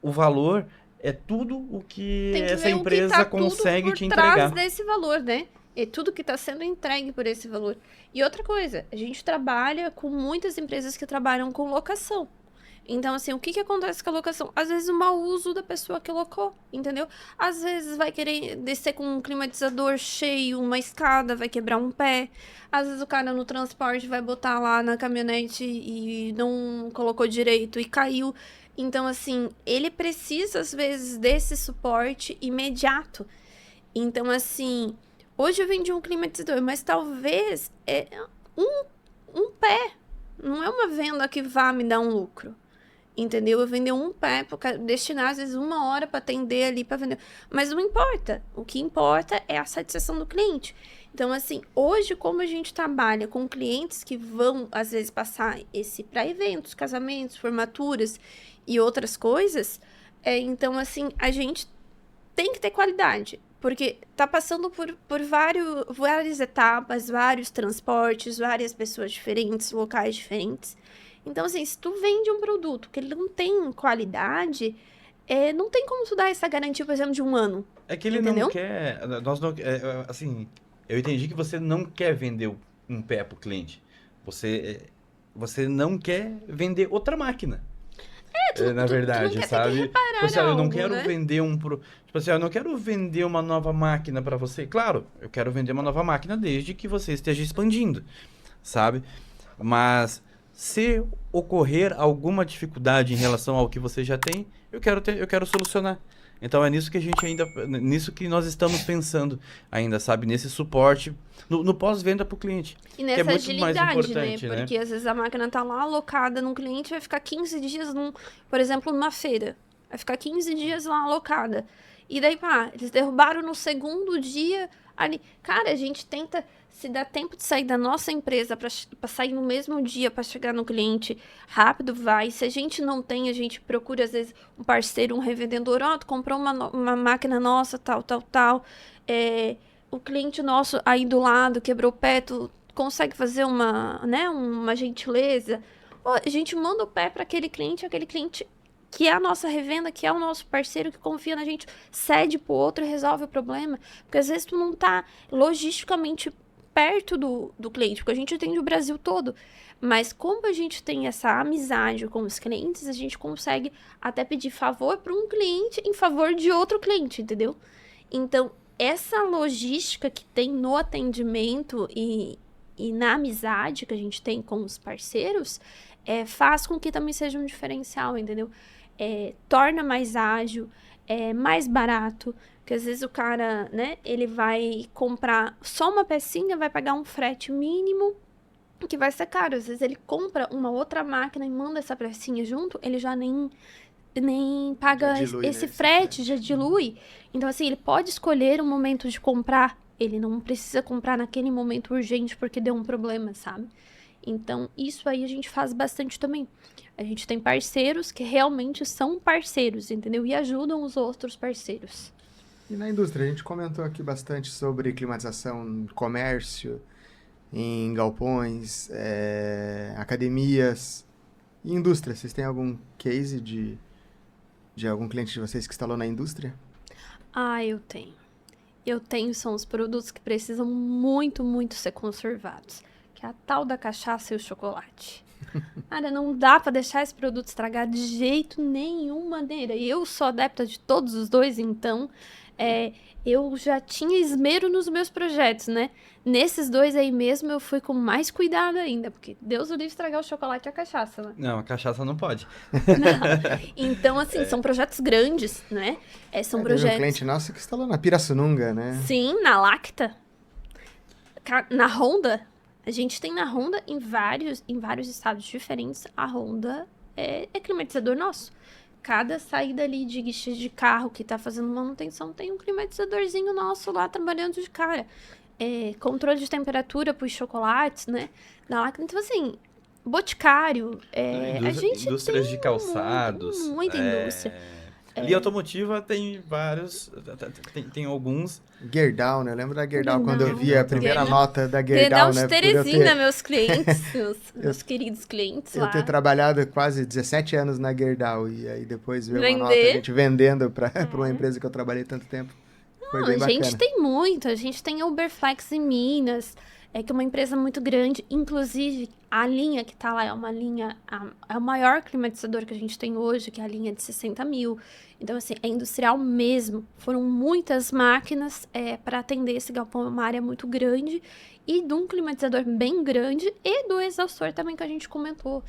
O valor é tudo o que Tem que essa ver o que empresa tá consegue tudo te por trás entregar. desse valor, né? É tudo que está sendo entregue por esse valor. E outra coisa, a gente trabalha com muitas empresas que trabalham com locação. Então, assim, o que acontece com a locação? Às vezes o mau uso da pessoa que locou, entendeu? Às vezes vai querer descer com um climatizador cheio, uma escada, vai quebrar um pé. Às vezes o cara no transporte vai botar lá na caminhonete e não colocou direito e caiu. Então, assim, ele precisa, às vezes, desse suporte imediato. Então, assim, hoje eu vendi um climatizador, mas talvez um pé. Não é uma venda que vá me dar um lucro. Entendeu? Eu vender um pé, destinar às vezes 1 hora para atender ali, para vender. Mas não importa. O que importa é a satisfação do cliente. Então, assim, hoje, como a gente trabalha com clientes que vão, às vezes, passar esse para eventos, casamentos, formaturas e outras coisas, então, assim, a gente tem que ter qualidade. Porque tá passando por várias etapas, vários transportes, várias pessoas diferentes, locais diferentes. Então, assim, se tu vende um produto que ele não tem qualidade, não tem como tu dar essa garantia, por exemplo, de 1 ano. É que ele não Entendeu? quer. Nós não, assim, eu entendi que você não quer vender um pé pro cliente. Você não quer vender outra máquina. Na Tu verdade, não quer ter que sabe? Tipo reparar assim, eu não algo, quero né? vender tipo assim, eu não quero vender uma nova máquina para você. Claro, eu quero vender uma nova máquina desde que você esteja expandindo, sabe? Mas se ocorrer alguma dificuldade em relação ao que você já tem, eu quero solucionar. Então é nisso que nós estamos pensando ainda, sabe? Nesse suporte, no pós-venda para o cliente. E Que é nessa muito mais agilidade, né? importante, né? Porque às vezes a máquina tá lá alocada num cliente, vai ficar 15 dias, por exemplo, numa feira. Vai ficar 15 dias lá alocada. E daí, pá, eles derrubaram no segundo dia ali. Cara, a gente tenta, se dá tempo de sair da nossa empresa pra sair no mesmo dia pra chegar no cliente rápido, vai. Se a gente não tem, a gente procura, às vezes, um parceiro, um revendedor. Ó, tu comprou uma máquina nossa, tal. O cliente nosso aí do lado quebrou o pé, tu consegue fazer uma gentileza. Ó, a gente manda o pé para aquele cliente que é a nossa revenda, que é o nosso parceiro que confia na gente, cede pro outro e resolve o problema. Porque às vezes tu não tá logisticamente perto do cliente, porque a gente atende o Brasil todo. Mas como a gente tem essa amizade com os clientes, a gente consegue até pedir favor para um cliente em favor de outro cliente, entendeu? Então, essa logística que tem no atendimento e na amizade que a gente tem com os parceiros, faz com que também seja um diferencial, entendeu? Torna mais ágil, mais barato, porque às vezes o cara, né, ele vai comprar só uma pecinha, vai pagar um frete mínimo, que vai ser caro. Às vezes ele compra uma outra máquina e manda essa pecinha junto, ele já nem paga Já dilui, esse né, frete, já dilui. Então, assim, ele pode escolher um momento de comprar Ele não precisa comprar naquele momento urgente porque deu um problema, sabe? Então, isso aí a gente faz bastante também. A gente tem parceiros que realmente são parceiros, entendeu? E ajudam os outros parceiros. E na indústria, a gente comentou aqui bastante sobre climatização no comércio, em galpões, academias e indústria. Vocês têm algum case de algum cliente de vocês que instalou na indústria? Ah, eu tenho. Eu tenho, são os produtos que precisam muito, muito ser conservados. Que é a tal da cachaça e o chocolate. Cara, não dá pra deixar esse produto estragar de jeito nenhuma maneira. E eu sou adepta de todos os dois, então eu já tinha esmero nos meus projetos, né? Nesses dois aí mesmo eu fui com mais cuidado ainda, porque Deus o livre estragar o chocolate e a cachaça, né? Não, a cachaça não pode. Não. Então, assim, são projetos grandes, né? São Teve um projetos... cliente nosso que instalou na Pirassununga, né? Sim, na Lacta. Na Honda. A gente tem na Honda, em vários estados diferentes, a Honda é climatizador nosso. Cada saída ali de guichê de carro que tá fazendo manutenção tem um climatizadorzinho nosso lá trabalhando de cara. Controle de temperatura pros chocolates, né? Na Lacta. Então, assim, Boticário, a gente Indústrias tem de calçados. muita indústria. Linha automotiva tem vários, tem alguns. Gerdau, né? Eu lembro da Gerdau, Gerdau, quando eu vi a primeira Gerdau. nota da Gerdau Gerdau, de né? Teresina, meus clientes, meus queridos clientes Eu lá. ter trabalhado quase 17 anos na Gerdau e aí depois ver uma nota, Vender. a gente vendendo para uma empresa que eu trabalhei tanto tempo. Foi Não, bem a bacana. gente tem muito. A gente tem a Uberflex em Minas, que é uma empresa muito grande. Inclusive, a linha que tá lá é uma linha... É o maior climatizador que a gente tem hoje, que é a linha de 60 mil. Então, assim, é industrial mesmo. Foram muitas máquinas para atender esse galpão. É uma área muito grande. E de um climatizador bem grande e do exaustor também que a gente comentou.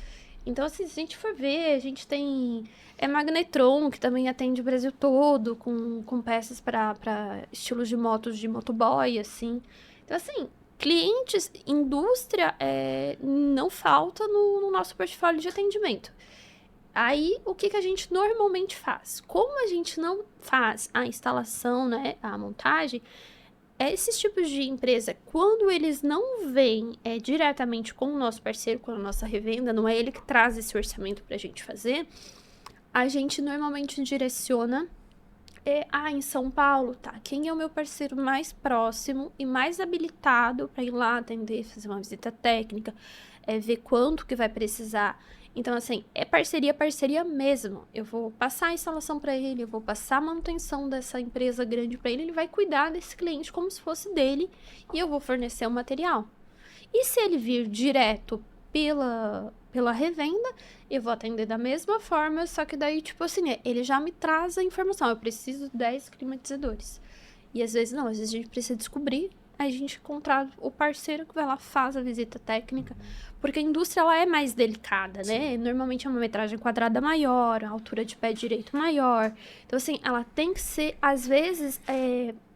Então, assim, se a gente for ver, a gente tem... Magnetron, que também atende o Brasil todo, com peças para estilos de motos de motoboy, assim. Então, assim, clientes, indústria, não falta no nosso portfólio de atendimento. Aí, o que a gente normalmente faz? Como a gente não faz a instalação, né, a montagem, esses tipos de empresa, quando eles não vêm diretamente com o nosso parceiro, com a nossa revenda, não é ele que traz esse orçamento para a gente fazer, a gente normalmente direciona em São Paulo, tá? Quem é o meu parceiro mais próximo e mais habilitado para ir lá atender, fazer uma visita técnica, ver quanto que vai precisar. Então, assim, parceria mesmo. Eu vou passar a instalação para ele, eu vou passar a manutenção dessa empresa grande para ele, ele vai cuidar desse cliente como se fosse dele e eu vou fornecer o material. E se ele vir direto pela revenda, eu vou atender da mesma forma, só que daí, tipo assim, ele já me traz a informação, eu preciso de 10 climatizadores. E às vezes não, às vezes a gente precisa descobrir, aí a gente contrata o parceiro que vai lá, faz a visita técnica, porque a indústria, ela é mais delicada, né? Sim. Normalmente é uma metragem quadrada maior, a altura de pé direito maior. Então, assim, ela tem que ser, às vezes...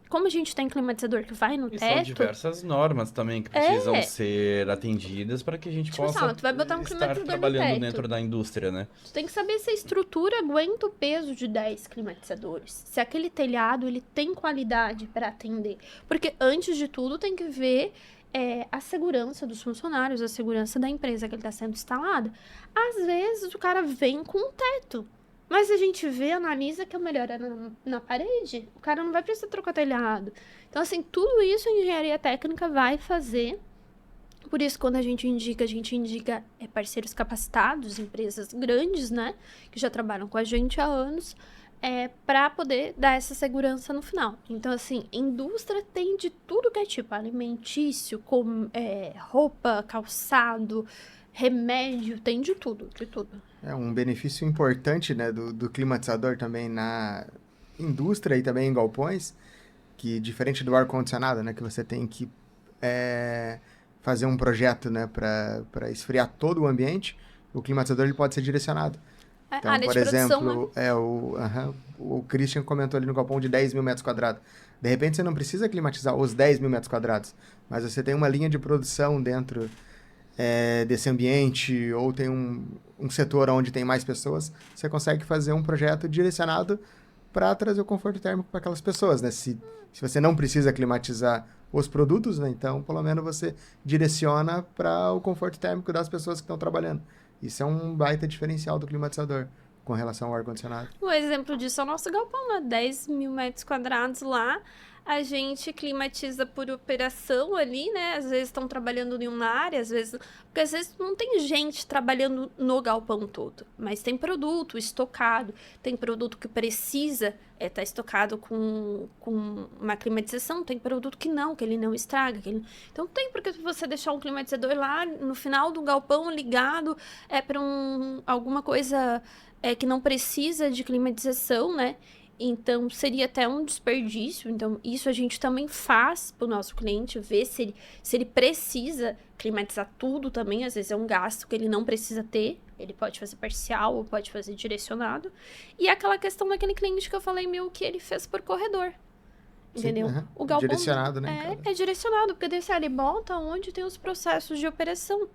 Como a gente tem climatizador que vai no teto... São diversas normas também que precisam ser atendidas para que a gente possa tu vai botar um estar trabalhando dentro da indústria, né? Tu tem que saber se a estrutura aguenta o peso de 10 climatizadores. Se aquele telhado, ele tem qualidade para atender. Porque, antes de tudo, tem que ver a segurança dos funcionários, a segurança da empresa que ele está sendo instalada. Às vezes, o cara vem com um teto. Mas a gente analisa que o melhor é na parede. O cara não vai precisar trocar telhado. Então, assim, tudo isso a engenharia técnica vai fazer. Por isso, quando a gente indica parceiros capacitados, empresas grandes, né? Que já trabalham com a gente há anos, para poder dar essa segurança no final. Então, assim, indústria tem de tudo que é tipo alimentício, roupa, calçado, remédio, tem de tudo, de tudo. Um benefício importante, né, do climatizador também na indústria e também em galpões, que diferente do ar-condicionado, né, que você tem que fazer um projeto, né, para esfriar todo o ambiente, o climatizador ele pode ser direcionado. Então, por exemplo, né? O Christian comentou ali no galpão de 10 mil metros quadrados. De repente, você não precisa climatizar os 10 mil metros quadrados, mas você tem uma linha de produção dentro desse ambiente, ou tem um setor onde tem mais pessoas, você consegue fazer um projeto direcionado para trazer o conforto térmico para aquelas pessoas, né? Se você não precisa climatizar os produtos, né? Então, pelo menos você direciona para o conforto térmico das pessoas que estão trabalhando. Isso é um baita diferencial do climatizador com relação ao ar-condicionado. Um exemplo disso é o nosso galpão, né? 10 mil metros quadrados lá. A gente climatiza por operação ali, né? Às vezes estão trabalhando em uma área, às vezes... Porque às vezes não tem gente trabalhando no galpão todo. Mas tem produto estocado, tem produto que precisa estar estocado com uma climatização, tem produto que ele não estraga. Então tem porque você deixar um climatizador lá no final do galpão ligado para alguma coisa que não precisa de climatização, né? Então, seria até um desperdício. Então, isso a gente também faz para o nosso cliente, ver se ele precisa climatizar tudo também. Às vezes é um gasto que ele não precisa ter. Ele pode fazer parcial ou pode fazer direcionado. E aquela questão daquele cliente que eu falei, que ele fez por corredor. Entendeu? Sim, O galpão direcionado, né? é direcionado, porque daí ele bota onde tem os processos de operação.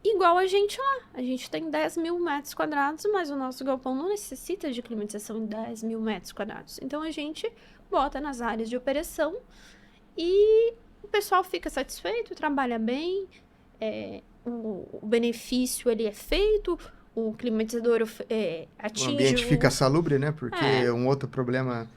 Igual a gente lá. A gente tem 10 mil metros quadrados, mas o nosso galpão não necessita de climatização em 10 mil metros quadrados. Então, a gente bota nas áreas de operação e o pessoal fica satisfeito, trabalha bem, o benefício ele é feito, o climatizador atinge... O ambiente fica salubre, né? Porque um outro problema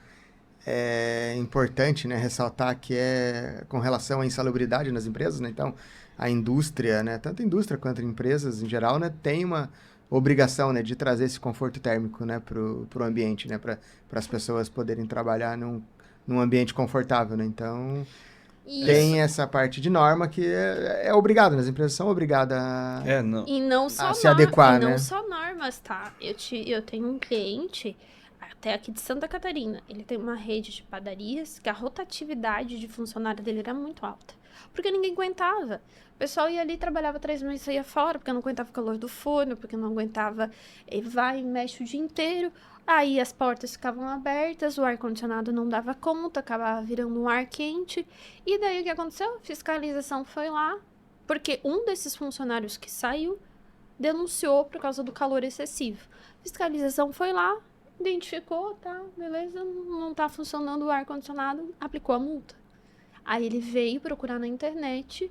importante, né? Ressaltar que é com relação à insalubridade nas empresas, né? Então, a indústria, né? Tanto a indústria quanto empresas em geral, né? Tem uma obrigação, né? De trazer esse conforto térmico, né? Pro ambiente, né? Para as pessoas poderem trabalhar num ambiente confortável, né? Então... Isso. Tem essa parte de norma que é obrigado, né? As empresas são obrigadas E não só a se adequar, né? Não só normas, tá? Eu tenho um cliente, até aqui de Santa Catarina, ele tem uma rede de padarias que a rotatividade de funcionário dele era muito alta. Porque ninguém aguentava. O pessoal ia ali, trabalhava 3 meses e saía fora, porque não aguentava o calor do forno, porque não aguentava, vai e mexe o dia inteiro. Aí as portas ficavam abertas, o ar-condicionado não dava conta, acabava virando um ar quente. E daí o que aconteceu? A fiscalização foi lá, porque um desses funcionários que saiu denunciou por causa do calor excessivo. A fiscalização foi lá, identificou, tá, beleza, não tá funcionando o ar-condicionado, aplicou a multa. Aí ele veio procurar na internet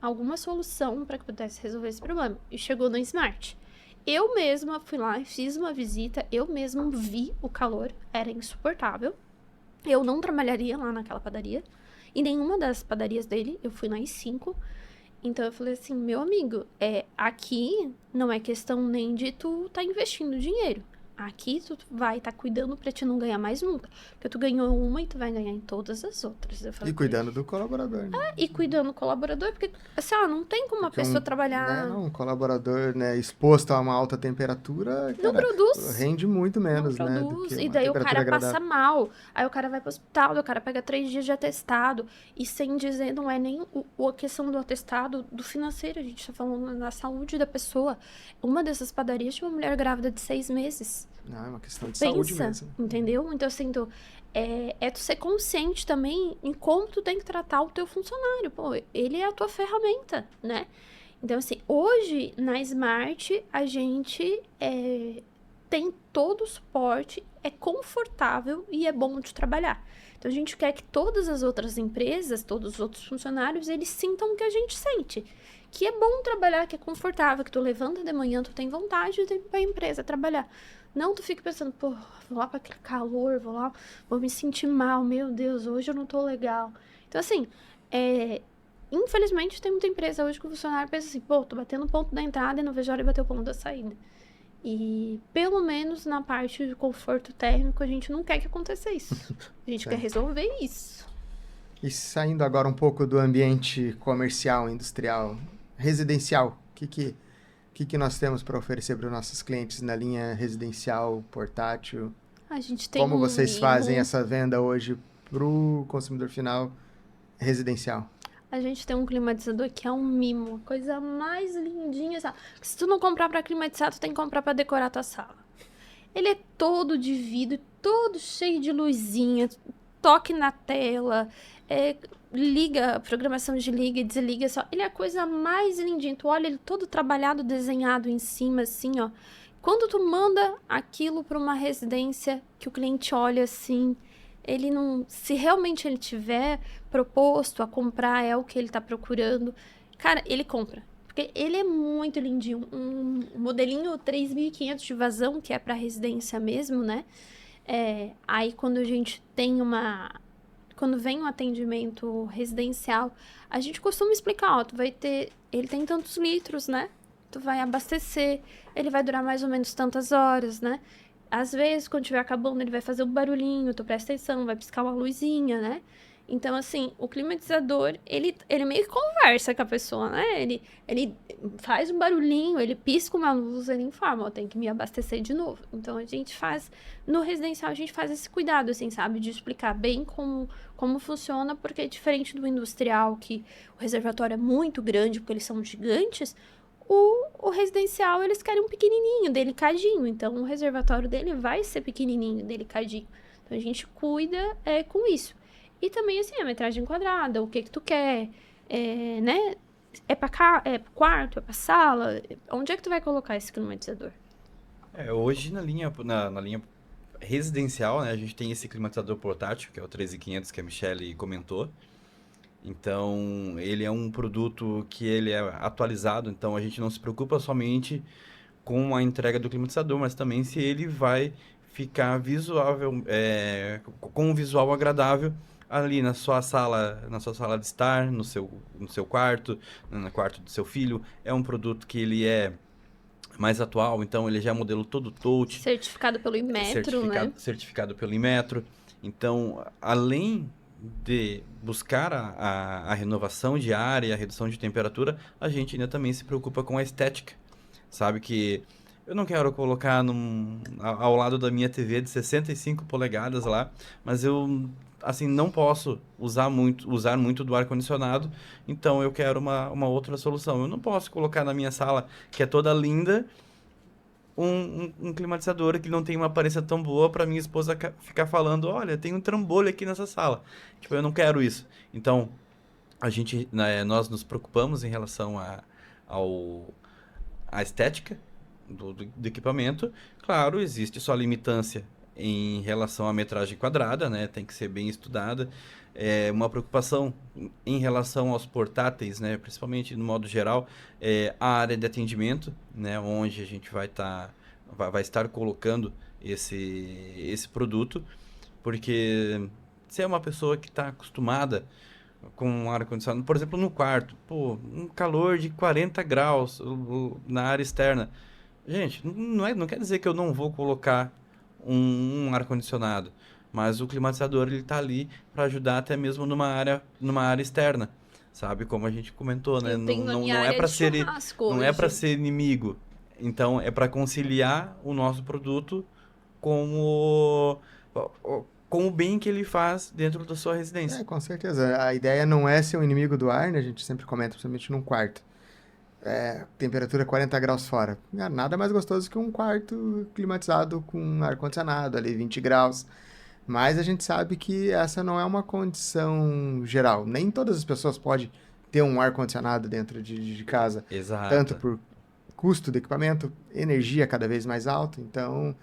alguma solução para que pudesse resolver esse problema. E chegou no Smart. Eu mesma fui lá e fiz uma visita, eu mesma vi o calor, era insuportável. Eu não trabalharia lá naquela padaria. Em nenhuma das padarias dele, eu fui nas 5. Então eu falei assim, meu amigo, aqui não é questão nem de tu tá investindo dinheiro. Aqui tu vai estar cuidando pra te não ganhar mais nunca. Porque tu ganhou uma e tu vai ganhar em todas as outras. Eu falei, E cuidando do colaborador, né? e cuidando do colaborador, porque assim, não tem como uma pessoa trabalhar... Um colaborador, né, exposto a uma alta temperatura, Não cara, produz. rende muito menos, Não né? produz. Do que E uma daí o temperatura cara passa agradável. mal. Aí o cara vai pro hospital, o cara pega 3 dias de atestado. E sem dizer, não é nem a questão do atestado do financeiro. A gente tá falando da saúde da pessoa. Uma dessas padarias tinha uma mulher grávida de 6 meses. Não, é uma questão de saúde Pensa, mesmo. entendeu? Então, assim, tu ser consciente também em como tu tem que tratar o teu funcionário. Pô, ele é a tua ferramenta, né? Então, assim, hoje, na Smart, a gente tem todo o suporte, é confortável e é bom de trabalhar. Então, a gente quer que todas as outras empresas, todos os outros funcionários, eles sintam o que a gente sente. Que é bom trabalhar, que é confortável, que tu levanta de manhã, tu tem vontade de ir pra empresa trabalhar. Não tu fica pensando, pô, vou lá pra aquele calor, vou lá, vou me sentir mal, meu Deus, hoje eu não tô legal. Então, assim, infelizmente tem muita empresa hoje que o funcionário pensa assim, pô, tô batendo o ponto da entrada e não vejo a hora de bater o ponto da saída. E, pelo menos na parte de conforto térmico, a gente não quer que aconteça isso. A gente quer resolver isso. E saindo agora um pouco do ambiente comercial, industrial, residencial, o que nós temos para oferecer para os nossos clientes na linha residencial, portátil? A gente tem Como vocês mimo. fazem essa venda hoje para o consumidor final residencial? A gente tem um climatizador que é um mimo, a coisa mais lindinha, sabe? Se tu não comprar pra climatizar, tu tem que comprar pra decorar tua sala. Ele é todo de vidro, todo cheio de luzinha, toque na tela, liga, programação de liga e desliga, só. Ele é a coisa mais lindinha. Tu olha ele todo trabalhado, desenhado em cima, assim, ó. Quando tu manda aquilo para uma residência que o cliente olha assim, ele não... Se realmente ele tiver proposto a comprar, é o que ele tá procurando, cara, ele compra. Porque ele é muito lindinho. Um modelinho 3.500 de vazão, que é para residência mesmo, né? Aí quando a gente tem quando vem um atendimento residencial, a gente costuma explicar, ó, tu vai ter... Ele tem tantos litros, né? Tu vai abastecer, ele vai durar mais ou menos tantas horas, né? Às vezes, quando estiver acabando, ele vai fazer um barulhinho, tu presta atenção, vai piscar uma luzinha, né? Então, assim, o climatizador, ele meio que conversa com a pessoa, né? Ele faz um barulhinho, ele pisca uma luz, ele informa, ó, tem que me abastecer de novo. Então, a gente faz, no residencial, a gente faz esse cuidado, assim, sabe? De explicar bem como funciona, porque é diferente do industrial, que o reservatório é muito grande, porque eles são gigantes, o residencial, eles querem um pequenininho, delicadinho. Então, o reservatório dele vai ser pequenininho, delicadinho. Então, a gente cuida com isso. E também, assim, a metragem quadrada, o que tu quer, né? É pra cá, é pro quarto, é pra sala? Onde é que tu vai colocar esse climatizador? Hoje na linha residencial, né, a gente tem esse climatizador portátil, que é o 13500 que a Michelle comentou. Então, ele é um produto que ele é atualizado, então a gente não se preocupa somente com a entrega do climatizador, mas também se ele vai ficar com um visual agradável ali na sua sala de estar, no seu quarto, no quarto do seu filho. É um produto que ele é mais atual, então ele já é modelo todo touch. Certificado pelo Inmetro, né? Certificado pelo Inmetro. Então, além de buscar a renovação de área e a redução de temperatura, a gente ainda também se preocupa com a estética. Sabe que eu não quero colocar ao lado da minha TV de 65 polegadas lá, mas eu assim não posso usar muito do ar-condicionado, então eu quero uma outra solução. Eu não posso colocar na minha sala, que é toda linda, um climatizador que não tem uma aparência tão boa para minha esposa ficar falando, olha, tem um trambolho aqui nessa sala. Tipo, eu não quero isso. Então, nós nos preocupamos em relação à estética do equipamento. Claro, existe só limitância em relação à metragem quadrada, né? Tem que ser bem estudada. Uma preocupação em relação aos portáteis, né? Principalmente no modo geral, a área de atendimento, né? Onde a gente vai estar colocando esse produto, porque se é uma pessoa que está acostumada com um ar-condicionado, por exemplo, no quarto, um calor de 40 graus na área externa. Gente, não quer dizer que eu não vou colocar um ar-condicionado, mas o climatizador ele tá ali para ajudar até mesmo numa área externa, sabe? Como a gente comentou, né? Eu tenho na minha Não é área para de ser churrasco não é para hoje. ser inimigo. Então é para conciliar o nosso produto com com o bem que ele faz dentro da sua residência. Com certeza. A ideia não é ser um inimigo do ar, né? A gente sempre comenta, principalmente num quarto. Temperatura 40 graus fora. Nada mais gostoso que um quarto climatizado com ar-condicionado, ali 20 graus. Mas a gente sabe que essa não é uma condição geral. Nem todas as pessoas podem ter um ar-condicionado dentro de casa. Tanto Exato. por custo do equipamento, energia cada vez mais alta. Então,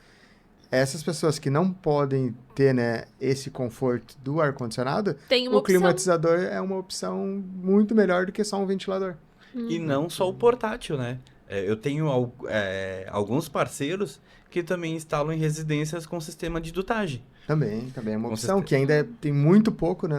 essas pessoas que não podem ter, né, esse conforto do ar-condicionado, Tem uma o opção. climatizador é uma opção muito melhor do que só um ventilador. E não só o portátil, né? Eu tenho alguns parceiros que também instalam em residências com sistema de dutagem. Também é uma Com opção siste- que ainda tem muito pouco, né,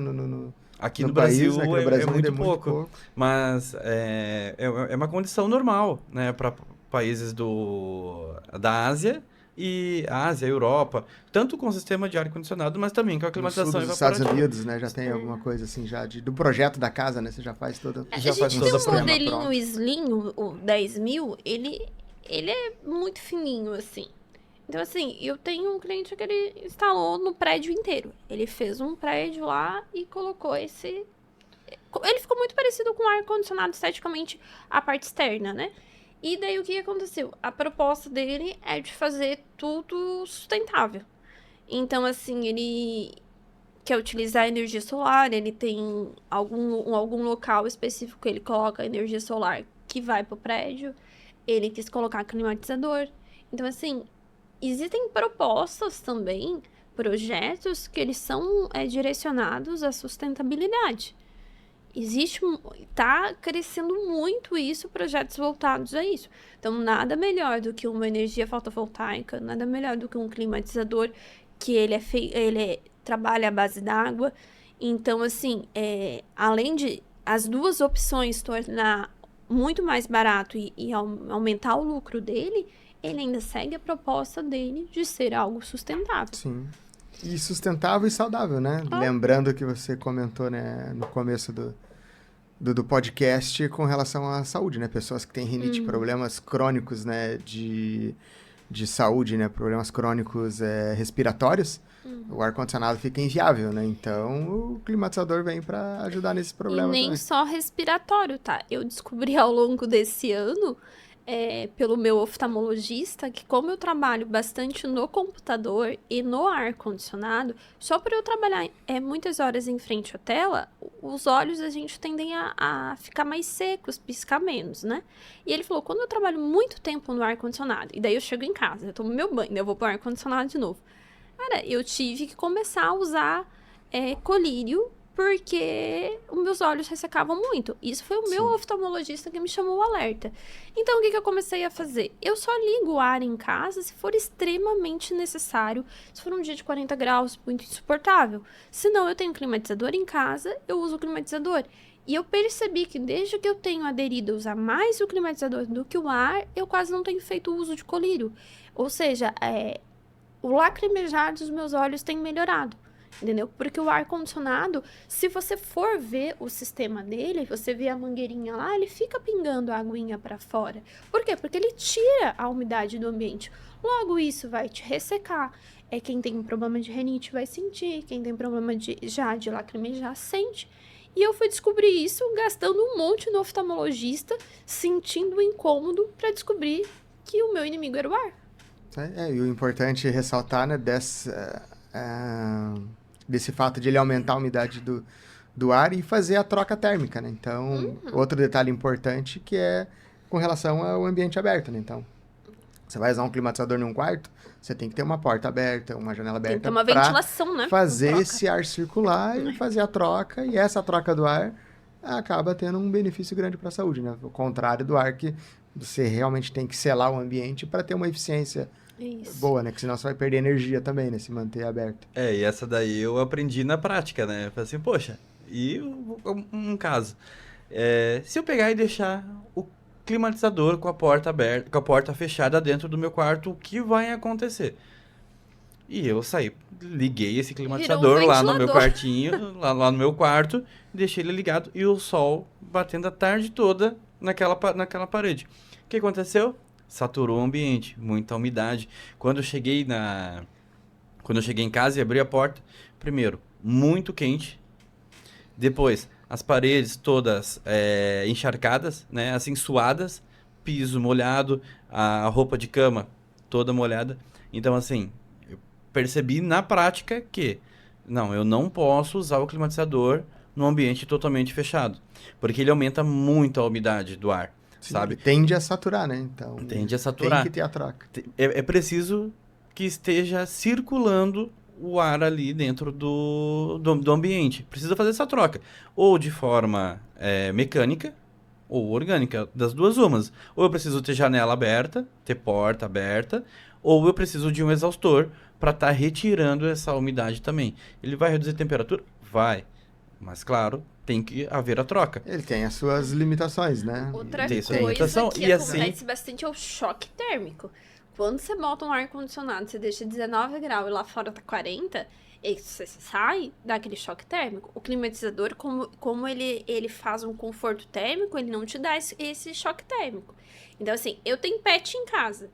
Aqui no no país, Brasil aqui no Brasil ainda é muito muito pouco, pouco. mas é uma condição normal, né, para países da Ásia e Ásia, Europa, tanto com sistema de ar-condicionado, mas também com a No sul climatização dos Estados evaporativa. Unidos, né, já tem alguma coisa assim já do projeto da casa, né, você já faz A Já faz gente tem todo o um programa modelinho pronto. Slim, o 10.000, ele é muito fininho, assim. Então, assim, eu tenho um cliente que ele instalou no prédio inteiro. Ele fez um prédio lá e colocou esse... Ele ficou muito parecido com o ar-condicionado esteticamente, a parte externa, né? E daí, o que aconteceu? A proposta dele é de fazer tudo sustentável. Então, assim, ele quer utilizar energia solar, ele tem algum local específico que ele coloca energia solar que vai pro prédio. Ele quis colocar climatizador. Então, assim, existem propostas também, projetos que eles são direcionados à sustentabilidade. Tá crescendo muito isso, projetos voltados a isso. Então, nada melhor do que uma energia fotovoltaica, nada melhor do que um climatizador que ele trabalha à base d'água. Então, assim, além de as duas opções tornar muito mais barato e aumentar o lucro dele, ele ainda segue a proposta dele de ser algo sustentável. Sim. E sustentável e saudável, né? Lembrando que você comentou, né, no começo do podcast com relação à saúde, né? Pessoas que têm rinite, problemas crônicos, né, de saúde, né? Problemas crônicos respiratórios. O ar-condicionado fica inviável, né? Então, o climatizador vem para ajudar nesse problema também. E nem também. só respiratório, tá? Eu descobri ao longo desse ano, pelo meu oftalmologista, que como eu trabalho bastante no computador e no ar-condicionado, só por eu trabalhar muitas horas em frente à tela, os olhos a gente tendem a ficar mais secos, piscar menos, né? E ele falou, quando eu trabalho muito tempo no ar-condicionado, e daí eu chego em casa, eu tomo meu banho, eu vou pro ar-condicionado de novo. Cara, eu tive que começar a usar colírio, porque os meus olhos ressecavam muito. Isso foi o meu oftalmologista que me chamou o alerta. Então, o que eu comecei a fazer? Eu só ligo o ar em casa se for extremamente necessário, se for um dia de 40 graus, muito insuportável. Se não, eu tenho climatizador em casa, eu uso o climatizador. E eu percebi que desde que eu tenho aderido a usar mais o climatizador do que o ar, eu quase não tenho feito uso de colírio. Ou seja, o lacrimejar dos meus olhos tem melhorado. Entendeu? Porque o ar-condicionado, se você for ver o sistema dele, você vê a mangueirinha lá, ele fica pingando a aguinha para fora. Por quê? Porque ele tira a umidade do ambiente. Logo, isso vai te ressecar. Quem tem problema de rinite vai sentir, quem tem problema de lacrimejar sente. E eu fui descobrir isso gastando um monte no oftalmologista, sentindo o incômodo para descobrir que o meu inimigo era o ar. E o importante é ressaltar, né, desse fato de ele aumentar a umidade do ar e fazer a troca térmica, né? Então, outro detalhe importante que é com relação ao ambiente aberto, né? Então, você vai usar um climatizador num quarto, você tem que ter uma porta aberta, uma janela aberta. Tem que ter uma ventilação, né? Fazer esse ar circular e fazer a troca. E essa troca do ar acaba tendo um benefício grande para a saúde, né? O contrário do ar que você realmente tem que selar o ambiente para ter uma eficiência boa, né? Que senão você vai perder energia também, né? Se manter aberto. E essa daí eu aprendi na prática, né? Eu falei assim, poxa, e um caso. Se eu pegar e deixar o climatizador com a porta aberta, com a porta fechada dentro do meu quarto, o que vai acontecer? E eu liguei esse climatizador lá no meu quartinho, lá no meu quarto, deixei ele ligado e o sol batendo a tarde toda naquela parede. O que aconteceu? Saturou o ambiente, muita umidade. Quando eu cheguei em casa e abri a porta, primeiro, muito quente. Depois, as paredes todas encharcadas, né, assim, suadas, piso molhado, a roupa de cama toda molhada. Então, assim, eu percebi na prática que, não, eu não posso usar o climatizador num ambiente totalmente fechado, porque ele aumenta muito a umidade do ar. Sim, sabe? Tende a saturar, né? Então, tende a saturar. Tem que ter a troca. É preciso que esteja circulando o ar ali dentro do ambiente. Precisa fazer essa troca. Ou de forma mecânica, ou orgânica. Das duas umas. Ou eu preciso ter janela aberta, ter porta aberta, ou eu preciso de um exaustor para estar retirando essa umidade também. Ele vai reduzir a temperatura? Vai. Mas, claro, tem que haver a troca. Ele tem as suas limitações, né? Outra coisa que acontece bastante é o choque térmico. Quando você bota um ar-condicionado, você deixa 19 graus e lá fora tá 40, e você sai, dá aquele choque térmico. O climatizador, como ele faz um conforto térmico, ele não te dá esse choque térmico. Então, assim, eu tenho pet em casa.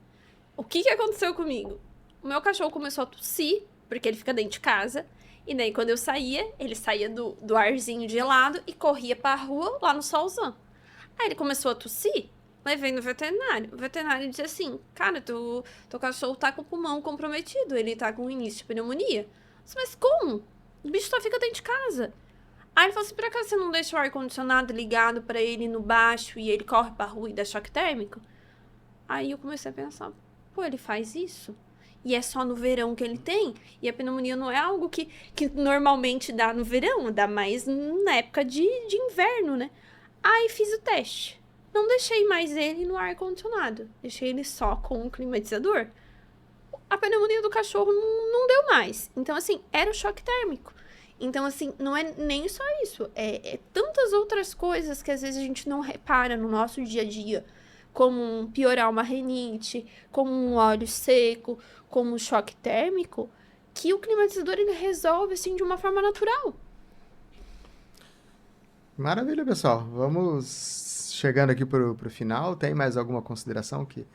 O que aconteceu comigo? O meu cachorro começou a tossir, porque ele fica dentro de casa. E daí, quando eu saía, ele saía do arzinho gelado e corria pra rua, lá no solzão. Aí ele começou a tossir, levei no veterinário. O veterinário disse assim, cara, teu cachorro tá com o pulmão comprometido, ele tá com início de pneumonia. Eu disse, mas como? O bicho só fica dentro de casa. Aí ele falou assim, por acaso você não deixa o ar-condicionado ligado pra ele no baixo e ele corre pra rua e dá choque térmico? Aí eu comecei a pensar, pô, ele faz isso? E é só no verão que ele tem? E a pneumonia não é algo que normalmente dá no verão, dá mais na época de inverno, né? Aí fiz o teste. Não deixei mais ele no ar-condicionado. Deixei ele só com o climatizador. A pneumonia do cachorro não deu mais. Então, assim, era o choque térmico. Então, assim, não é nem só isso. É tantas outras coisas que às vezes a gente não repara no nosso dia a dia. Como piorar uma rinite, como um óleo seco, como um choque térmico, que o climatizador ele resolve, assim, de uma forma natural. Maravilha, pessoal. Vamos chegando aqui pro final. Tem mais alguma consideração que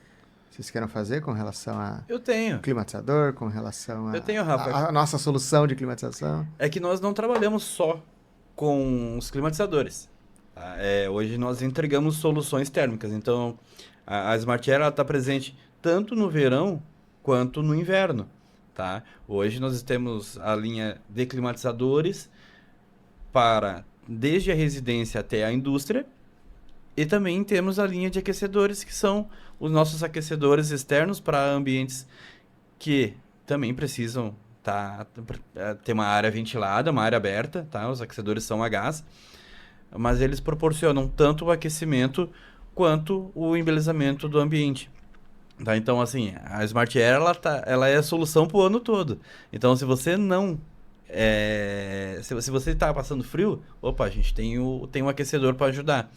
vocês queiram fazer com relação a Eu tenho. climatizador, com relação Eu tenho, Rafa. a nossa solução de climatização? É que nós não trabalhamos só com os climatizadores. Tá? Hoje nós entregamos soluções térmicas. Então, a Smart Air está presente tanto no verão quanto no inverno. Tá? Hoje nós temos a linha de climatizadores para desde a residência até a indústria. E também temos a linha de aquecedores, que são os nossos aquecedores externos para ambientes que também precisam ter uma área ventilada, uma área aberta, tá? Os aquecedores são a gás, mas eles proporcionam tanto o aquecimento quanto o embelezamento do ambiente. Tá? Então, assim, a Smart Air ela é a solução para o ano todo. Então, se você não... se você está passando frio, opa, a gente tem um aquecedor para ajudar.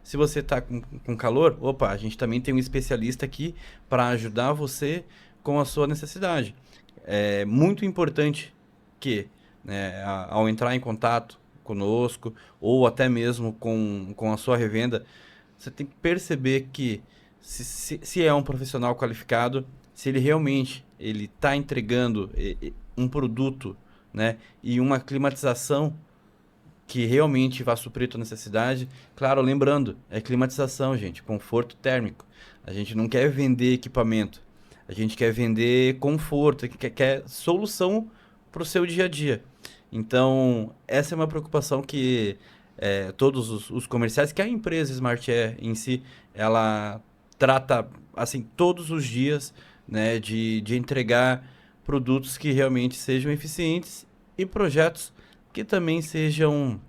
Se você está com calor, opa, a gente também tem um especialista aqui para ajudar você com a sua necessidade. É muito importante que, né, ao entrar em contato conosco ou até mesmo com a sua revenda, você tem que perceber que se é um profissional qualificado, se ele realmente está entregando um produto, né, e uma climatização que realmente vai suprir a tua necessidade. Claro, lembrando, é climatização, gente, conforto térmico. A gente não quer vender equipamento, a gente quer vender conforto, quer solução para o seu dia a dia. Então, essa é uma preocupação que todos os comerciais, que a empresa Smart Air em si, ela trata, assim, todos os dias, né, de entregar produtos que realmente sejam eficientes e projetos que também sejam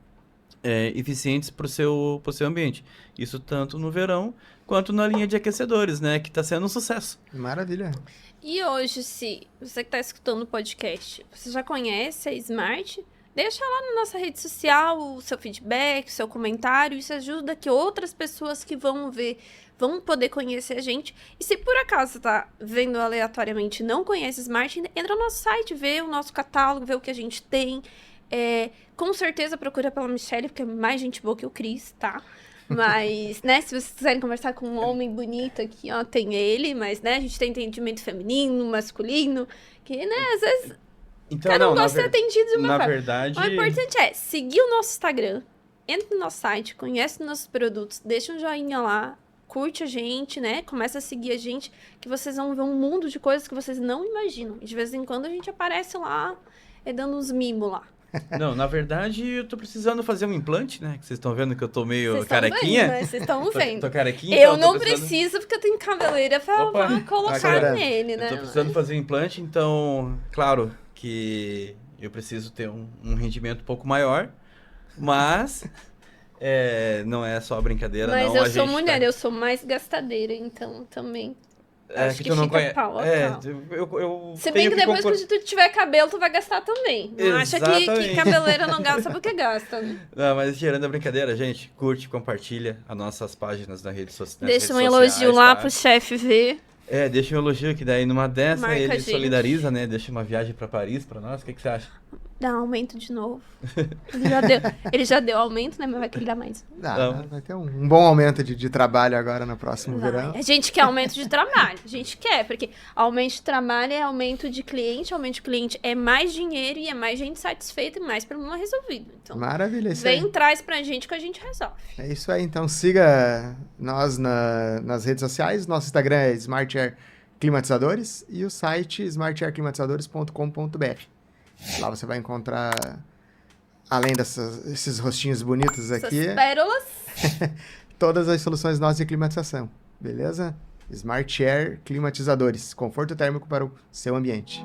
eficientes para o seu ambiente. Isso tanto no verão quanto na linha de aquecedores, né? Que está sendo um sucesso. Maravilha. E hoje, se você que está escutando o podcast, você já conhece a Smart, deixa lá na nossa rede social o seu feedback, o seu comentário. Isso ajuda que outras pessoas que vão ver, vão poder conhecer a gente. E se por acaso você está vendo aleatoriamente e não conhece a Smart, entra no nosso site, vê o nosso catálogo, vê o que a gente tem. Com certeza procura pela Michelle, porque é mais gente boa que o Cris, tá? Mas, né, se vocês quiserem conversar com um homem bonito aqui, ó, tem ele, mas, né, a gente tem atendimento feminino, masculino, que, né, às vezes então, cada um gosta de ser atendido de uma forma. Na verdade... O importante é seguir o nosso Instagram, entra no nosso site, conhece nossos produtos, deixa um joinha lá, curte a gente, né, começa a seguir a gente, que vocês vão ver um mundo de coisas que vocês não imaginam. E de vez em quando a gente aparece lá, dando uns mimos lá. Não, na verdade, eu tô precisando fazer um implante, né? Que vocês estão vendo que eu tô meio Vocês carequinha. Vendo, né? Vocês estão vendo. Tô carequinha, Eu então não preciso, porque eu tenho cabeleira pra colocar nele, né? Eu tô precisando fazer um implante, então, claro que eu preciso ter um rendimento um pouco maior, mas não é só brincadeira, mas não. Mas eu sou mulher, eu sou mais gastadeira, então também... Acho que não fica pau a pau. Eu Se bem que depois que tu tiver cabelo, tu vai gastar também. Não acha que cabeleira não gasta porque gasta, né? Não, mas tirando a brincadeira, gente, curte, compartilha as nossas páginas nas redes sociais. Deixa um elogio lá pro chefe ver. Deixa um elogio, que daí numa dessa Marca ele solidariza, né? Deixa uma viagem pra Paris pra nós. O que você acha? Dá aumento de novo. Ele já deu aumento, né? Mas vai querer dar mais. Vai ter um bom aumento de trabalho agora no próximo verão. A gente quer aumento de trabalho. A gente quer, porque aumento de trabalho é aumento de cliente. Aumento de cliente é mais dinheiro e é mais gente satisfeita e mais problema resolvido. Então, maravilha, isso vem aí. Traz pra gente que a gente resolve. É isso aí. Então siga nós nas redes sociais. Nosso Instagram é Smart Air Climatizadores e o site smartairclimatizadores.com.br. Lá você vai encontrar, além desses rostinhos bonitos aqui, essas pérolas, todas as soluções nossas de climatização, beleza? Smart Air Climatizadores, conforto térmico para o seu ambiente.